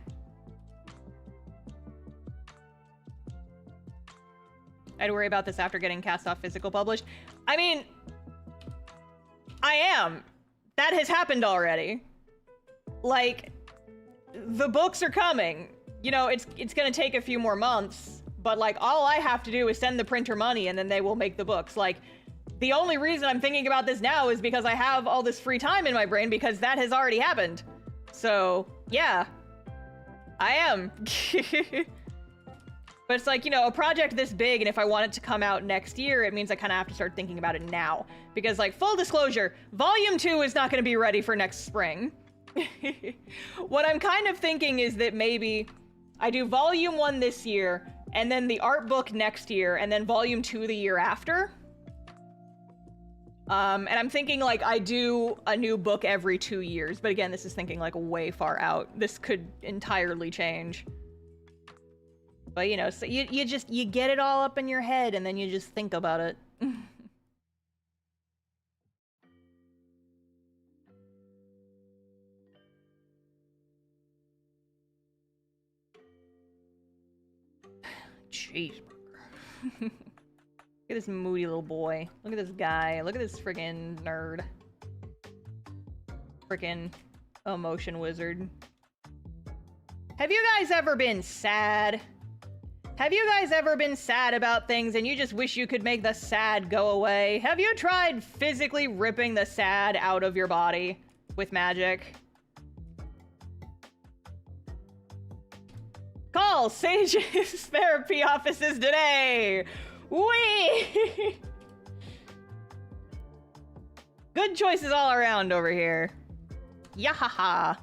I'd worry about this after getting Castoff physical published. I mean, I am. That has happened already. Like, the books are coming. You know, it's gonna take a few more months, but like, all I have to do is send the printer money and then they will make the books. Like, the only reason I'm thinking about this now is because I have all this free time in my brain because that has already happened. So, yeah. I am. But it's like, you know, a project this big, and if I want it to come out next year, it means I kind of have to start thinking about it now. Because, like, full disclosure, Volume 2 is not going to be ready for next spring. What I'm kind of thinking is that maybe I do Volume 1 this year, and then the art book next year, and then Volume 2 the year after. And I'm thinking, like, I do a new book every 2 years. But again, this is thinking, like, way far out. This could entirely change. But, you know, so you get it all up in your head, and then you just think about it. Cheeseburger. Look at this moody little boy. Look at this guy. Look at this friggin' nerd. Frickin' emotion wizard. Have you guys ever been sad? Have you guys ever been sad about things and you just wish you could make the sad go away? Have you tried physically ripping the sad out of your body with magic? Call Sage's therapy offices today! Whee! Good choices all around over here. Yahaha.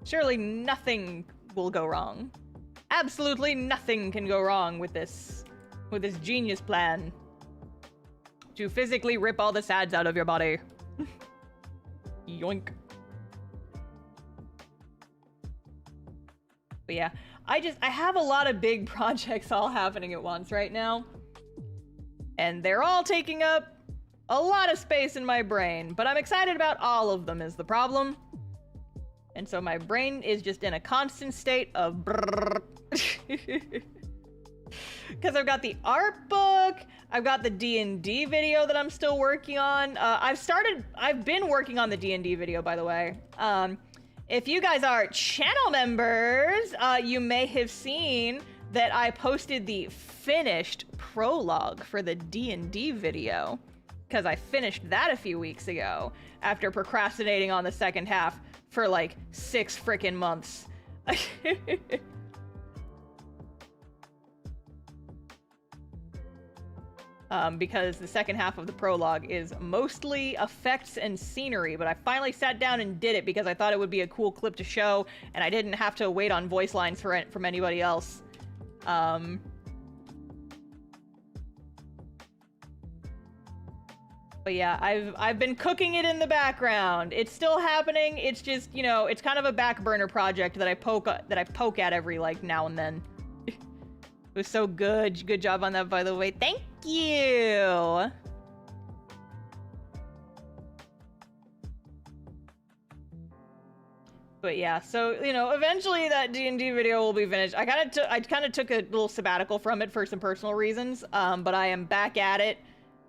Surely nothing will go wrong. Absolutely nothing can go wrong with this genius plan. To physically rip all the sads out of your body. Yoink. But yeah, I have a lot of big projects all happening at once right now. And they're all taking up a lot of space in my brain, but I'm excited about all of them is the problem. And so my brain is just in a constant state of brrrr. Because I've got the art book, I've got the D&D video that I'm still working on. I've been working on the D&D video, by the way. If you guys are channel members, you may have seen that I posted the finished prologue for the D&D video. Because I finished that a few weeks ago, after procrastinating on the second half for like 6 frickin' months. Because the second half of the prologue is mostly effects and scenery, but I finally sat down and did it because I thought it would be a cool clip to show, and I didn't have to wait on voice lines from anybody else. But yeah, I've been cooking it in the background. It's still happening. It's just, you know, it's kind of a back burner project that I poke at every like now and then. It was so good. Good job on that, by the way. Thank you. But yeah, so, you know, eventually that D&D video will be finished. I kind of took a little sabbatical from it for some personal reasons, but I am back at it.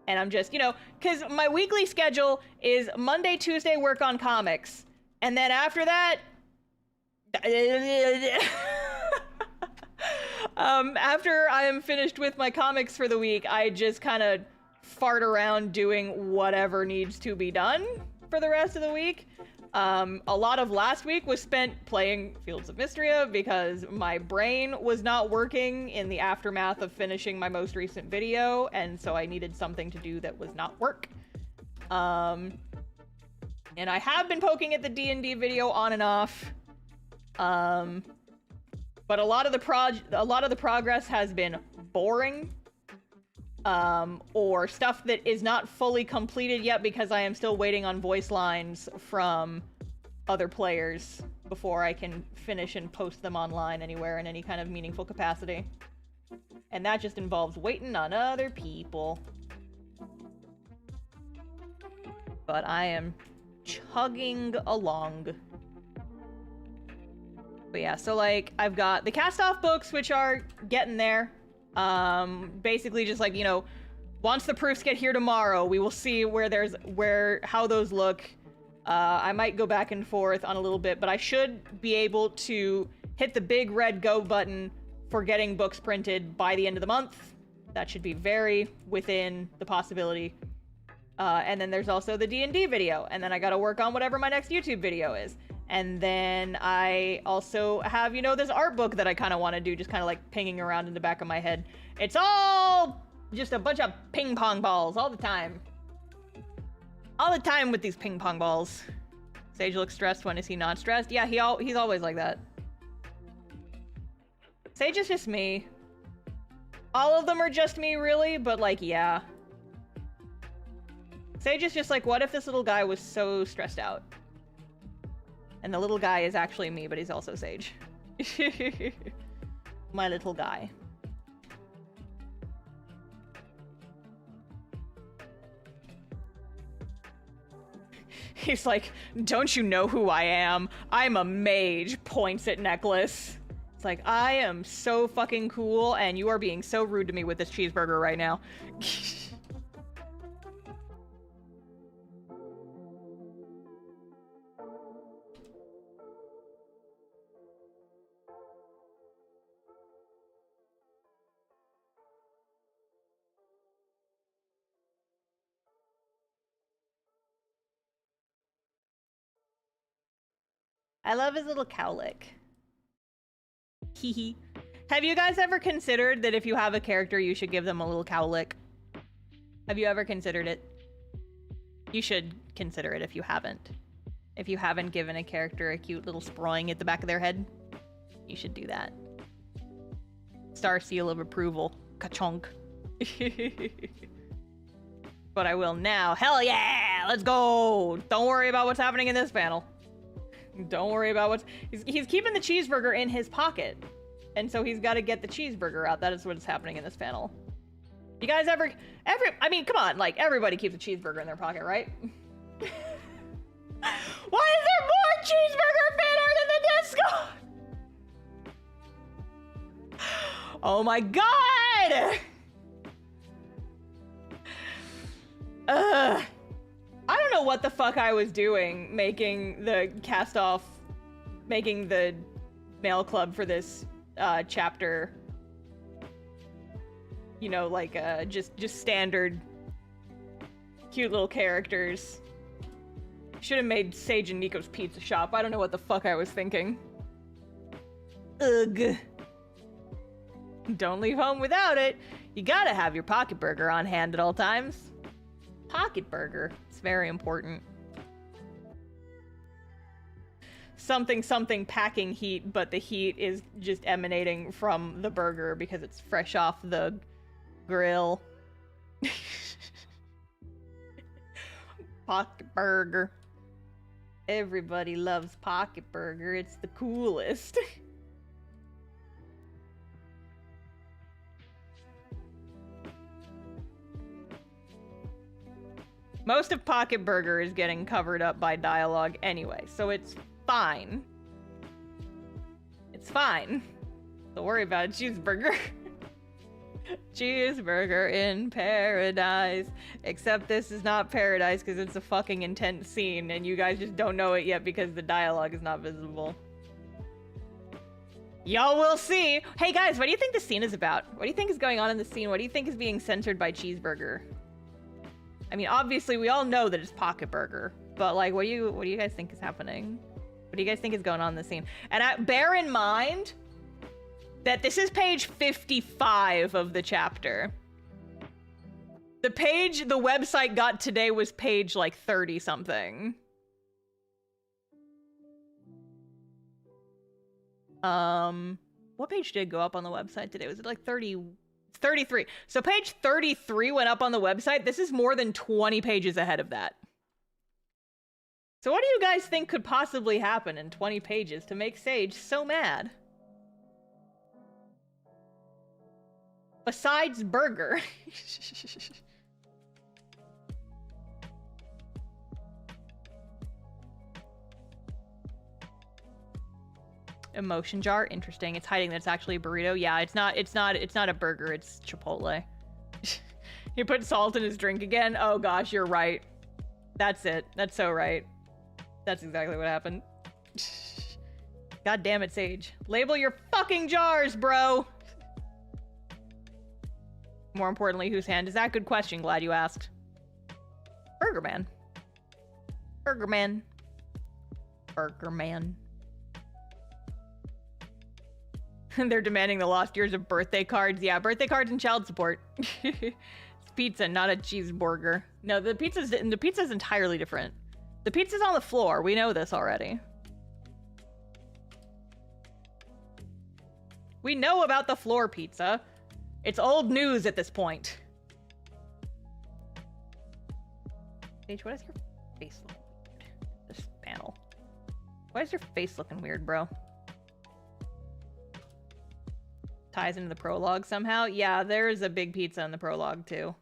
And I'm just, you know, because my weekly schedule is Monday, Tuesday, work on comics. And then after that... after I am finished with my comics for the week, I just kind of fart around doing whatever needs to be done for the rest of the week. A lot of last week was spent playing Fields of Mystria because my brain was not working in the aftermath of finishing my most recent video, and so I needed something to do that was not work. And I have been poking at the D&D video on and off. But a lot of the progress has been boring. Or stuff that is not fully completed yet because I am still waiting on voice lines from other players before I can finish and post them online anywhere in any kind of meaningful capacity. And that just involves waiting on other people. But I am chugging along. But yeah, so like, I've got the Castoff books, which are getting there. Basically just like, you know, once the proofs get here tomorrow, we will see how those look. I might go back and forth on a little bit, but I should be able to hit the big red go button for getting books printed by the end of the month. That should be very within the possibility. And then there's also the D&D video, and then I gotta work on whatever my next YouTube video is. And then I also have, you know, this art book that I kind of want to do, just kind of like pinging around in the back of my head. It's all just a bunch of ping pong balls all the time. All the time with these ping pong balls. Sage looks stressed. When is he not stressed? Yeah, he's always like that. Sage is just me. All of them are just me, really, but like, yeah. Sage is just like, what if this little guy was so stressed out? And the little guy is actually me, but he's also Sage. My little guy. He's like, don't you know who I am? I'm a mage, points at Necklace. It's like, I am so fucking cool, and you are being so rude to me with this cheeseburger right now. I love his little cowlick. Hehe. Have you guys ever considered that if you have a character, you should give them a little cowlick? Have you ever considered it? You should consider it if you haven't. If you haven't given a character a cute little sproing at the back of their head, you should do that. Star seal of approval. Ka-chonk. But I will now. Hell yeah! Let's go! Don't worry about what's happening in this panel. Don't worry about what's... He's keeping the cheeseburger in his pocket. And so he's got to get the cheeseburger out. That is what's happening in this panel. You guys ever... I mean, come on. Like, everybody keeps a cheeseburger in their pocket, right? Why is there more cheeseburger fan art in the Discord? Oh my god! I don't know what the fuck I was doing making the Castoff, making the mail club for this chapter. You know, like just standard cute little characters. Should have made Sage and Nico's Pizza Shop. I don't know what the fuck I was thinking. Ugh. Don't leave home without it. You gotta have your pocket burger on hand at all times. Pocket burger. It's very important. Something packing heat, but the heat is just emanating from the burger because it's fresh off the grill. Pocket burger. Everybody loves pocket burger. It's the coolest. Most of Pocket Burger is getting covered up by dialogue anyway, so it's fine. It's fine. Don't worry about it, cheeseburger. Cheeseburger in paradise. Except this is not paradise because it's a fucking intense scene and you guys just don't know it yet because the dialogue is not visible. Y'all will see. Hey guys, what do you think the scene is about? What do you think is going on in the scene? What do you think is being censored by Cheeseburger? I mean, obviously we all know that it's Pocket Burger, but like, what do you guys think is happening? What do you guys think is going on in the scene? And bear in mind that this is page 55 of the chapter. The page the website got today was page like 30 something. What page did go up on the website today? Was it like 30? 33. So page 33 went up on the website. This is more than 20 pages ahead of that. So what do you guys think could possibly happen in 20 pages to make Sage so mad? Besides burger. Emotion jar, interesting. It's hiding that it's actually a burrito. Yeah, it's not a burger, it's Chipotle. He put salt in his drink again. Oh gosh, you're right. That's it. That's so right. That's exactly what happened. God damn it, Sage. Label your fucking jars, bro. More importantly, whose hand is that? Good question. Glad you asked. Burger Man. Burger Man. Burger Man. They're demanding the lost years of birthday cards. Yeah, birthday cards and child support. It's pizza, not a cheeseburger. No, the pizza's entirely different. The pizza's on the floor. We know this already. We know about the floor pizza. It's old news at this point. Sage, what is your face looking weird? This panel. Why is your face looking weird, bro? Ties into the prologue somehow. Yeah, there's a big pizza in the prologue too.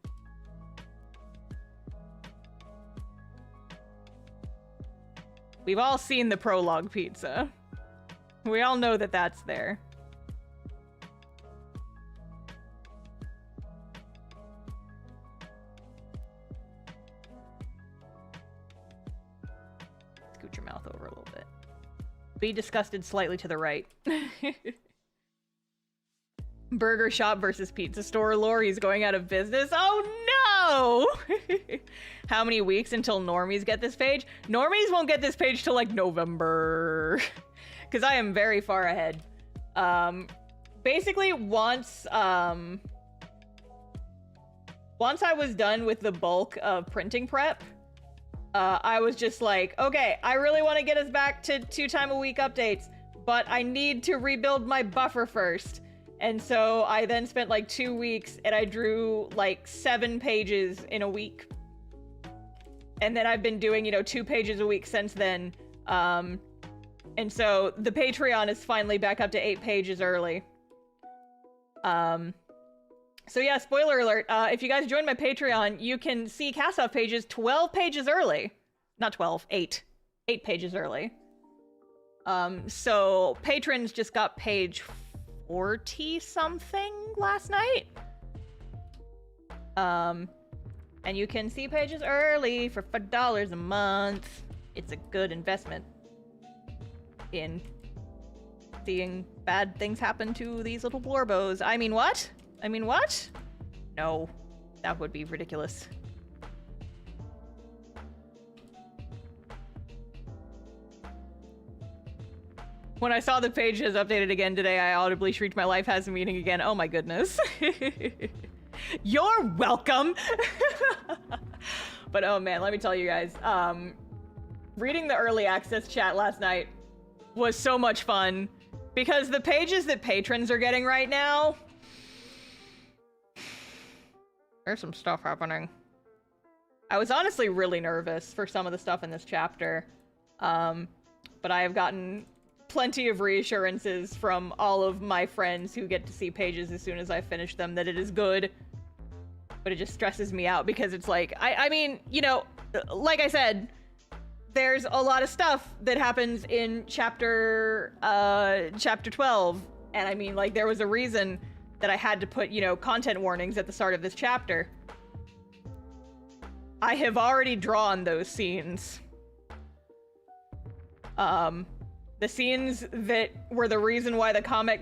We've all seen the prologue pizza. We all know that that's there. Scoot your mouth over a little bit. Be disgusted slightly to the right. Burger shop versus pizza store. Lori's going out of business. Oh no! How many weeks until normies get this page? Normies won't get this page till like November. Because I am very far ahead. Basically, once I was done with the bulk of printing prep, I was just like, okay, I really want to get us back to 2-time-a-week updates, but I need to rebuild my buffer first. And so I then spent like 2 weeks and I drew like 7 pages in a week. And then I've been doing, 2 pages a week since then. And so the Patreon is finally back up to 8 pages early. So yeah, spoiler alert. If you guys join my Patreon, you can see Castoff pages 12 pages early. Not 12, 8. 8 pages early. So patrons just got page 40 something last night. And you can see pages early for $5 a month. It's a good investment in seeing bad things happen to these little blorbos. I mean, what? No, that would be ridiculous. When I saw the page has updated again today, I audibly shrieked, "My life has a meaning again." Oh my goodness. You're welcome. But oh man, let me tell you guys, reading the early access chat last night was so much fun because the pages that patrons are getting right now, there's some stuff happening. I was honestly really nervous for some of the stuff in this chapter, but I have gotten plenty of reassurances from all of my friends who get to see pages as soon as I finish them that it is good. But it just stresses me out because it's like, I mean, like I said, there's a lot of stuff that happens in chapter 12. And I mean, like, there was a reason that I had to put, content warnings at the start of this chapter. I have already drawn those scenes. The scenes that were the reason why the comic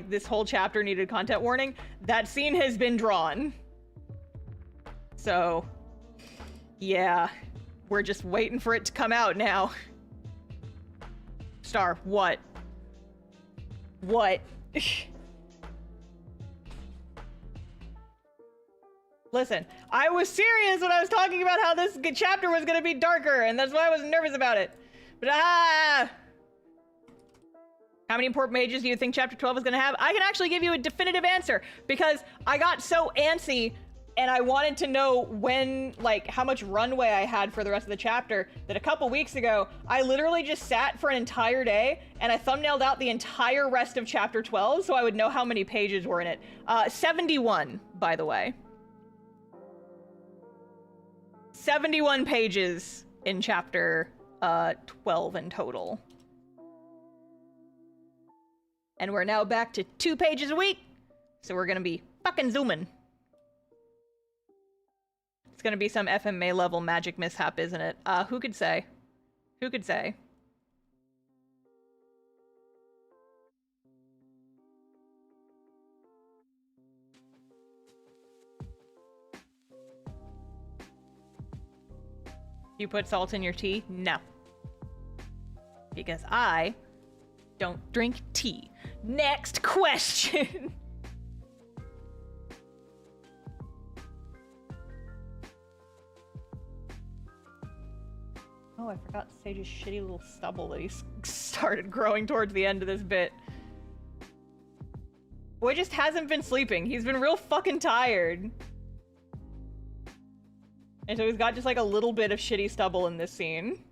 this whole chapter needed content warning, that scene has been drawn. So, yeah, we're just waiting for it to come out now. Star, what? What? Listen, I was serious when I was talking about how this chapter was gonna be darker, and that's why I was nervous about it. But How many important pages do you think chapter 12 is going to have? I can actually give you a definitive answer because I got so antsy and I wanted to know when, like, how much runway I had for the rest of the chapter that a couple weeks ago, I literally just sat for an entire day and I thumbnailed out the entire rest of chapter 12 so I would know how many pages were in it. 71, by the way. 71 pages in chapter 12 in total. And we're now back to 2 pages a week, so we're gonna be fucking zooming. It's gonna be some FMA level magic mishap, isn't it? Who could say? Who could say? You put salt in your tea? No. Because I don't drink tea. Next question. Oh, I forgot Sage's shitty little stubble that he started growing towards the end of this bit. Boy just hasn't been sleeping. He's been real fucking tired. And so he's got just like a little bit of shitty stubble in this scene.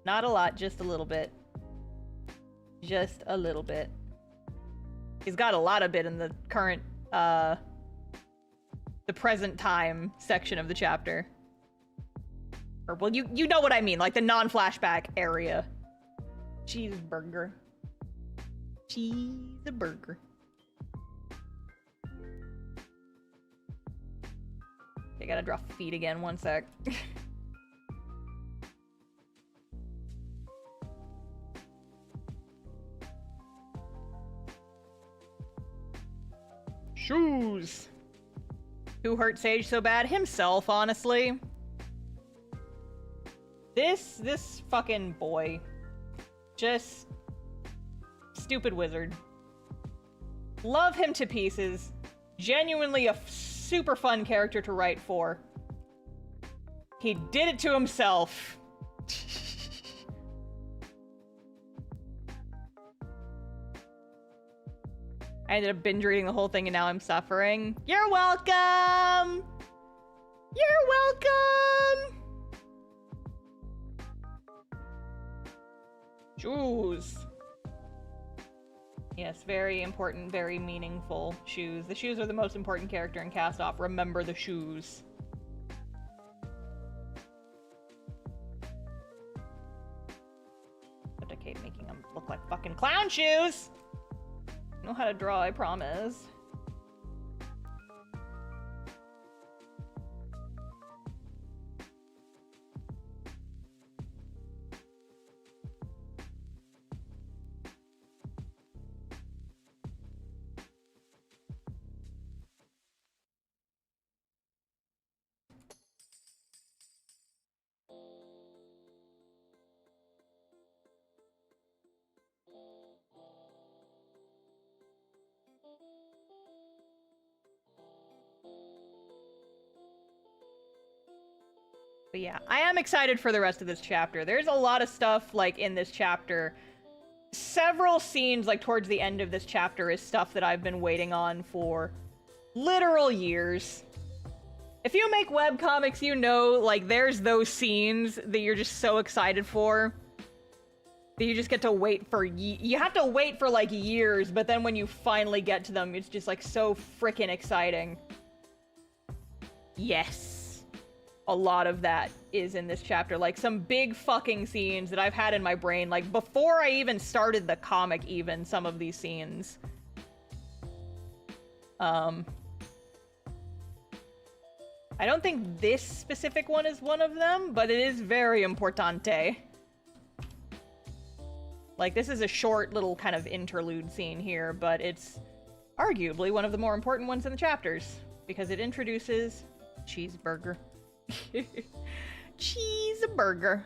Not a lot, just a little bit. Just a little bit. He's got a lot of bit in the current, the present time section of the chapter. Or, well, you know what I mean, like the non-flashback area. Cheeseburger. Cheeseburger. I gotta draw feet again, one sec. Shoes! Who hurt Sage so bad? Himself, honestly. This fucking boy. Just stupid wizard. Love him to pieces. Genuinely a super fun character to write for. He did it to himself. I ended up binge reading the whole thing and now I'm suffering. You're welcome! You're welcome! Shoes. Yes, very important, very meaningful shoes. The shoes are the most important character in Castoff. Remember the shoes. But I keep making them look like fucking clown shoes! I know how to draw, I promise. But yeah, I am excited for the rest of this chapter. There's a lot of stuff, like, in this chapter. Several scenes, like, towards the end of this chapter is stuff that I've been waiting on for literal years. If you make webcomics, you know, like, there's those scenes that you're just so excited for. That you just get to wait for you have to wait for, like, years, but then when you finally get to them, it's just, like, so freaking exciting. Yes. A lot of that is in this chapter. Like, some big fucking scenes that I've had in my brain. Like, before I even started the comic even, some of these scenes. I don't think this specific one is one of them, but it is very importante. Like, this is a short little kind of interlude scene here, but it's arguably one of the more important ones in the chapters. Because it introduces cheeseburger. Cheeseburger.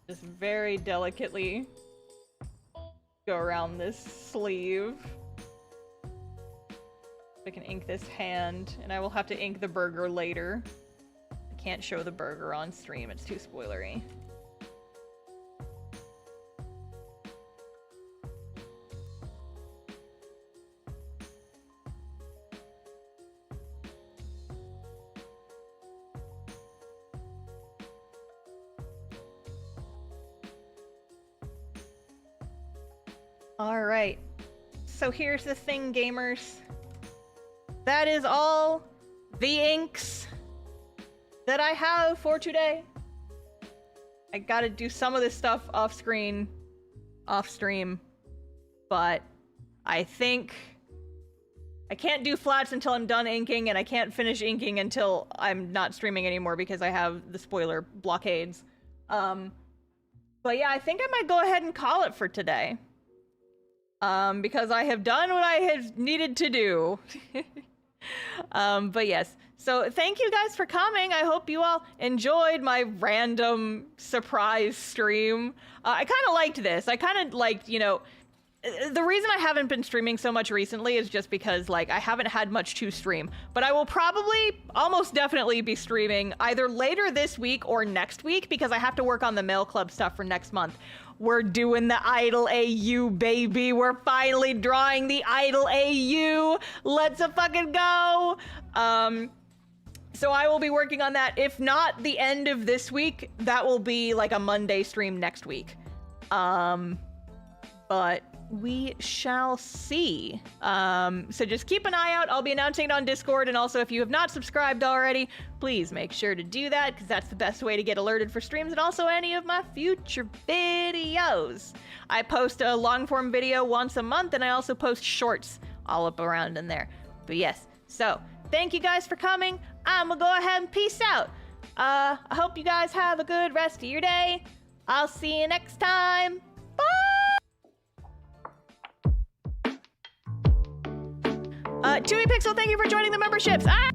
Just very delicately go around this sleeve. I can ink this hand, and I will have to ink the burger later. I can't show the burger on stream, it's too spoilery. Alright, so here's the thing, gamers. That is all the inks that I have for today. I gotta do some of this stuff off screen, off stream, but I think I can't do flats until I'm done inking, and I can't finish inking until I'm not streaming anymore because I have the spoiler blockades. But yeah, I think I might go ahead and call it for today. Because I have done what I have needed to do. But yes, so thank you guys for coming. I hope you all enjoyed my random surprise stream. I kind of liked this. I kind of liked, you know, the reason I haven't been streaming so much recently is just because, like, I haven't had much to stream. But I will probably, almost definitely be streaming either later this week or next week because I have to work on the mail club stuff for next month. We're doing the Idle AU, baby. We're finally drawing the Idle AU. Let's fucking go. So I will be working on that. If not the end of this week, that will be like a Monday stream next week. But we shall see. So just keep an eye out. I'll be announcing it on Discord, and also if you have not subscribed already, please make sure to do that because that's the best way to get alerted for streams and also any of my future videos. I post a long form video once a month, and I also post shorts all up around in there. But yes, so thank you guys for coming. I'm gonna go ahead and peace out. I hope you guys have a good rest of your day. I'll see you next time. Bye! Chewy Pixel, thank you for joining the memberships. Ah!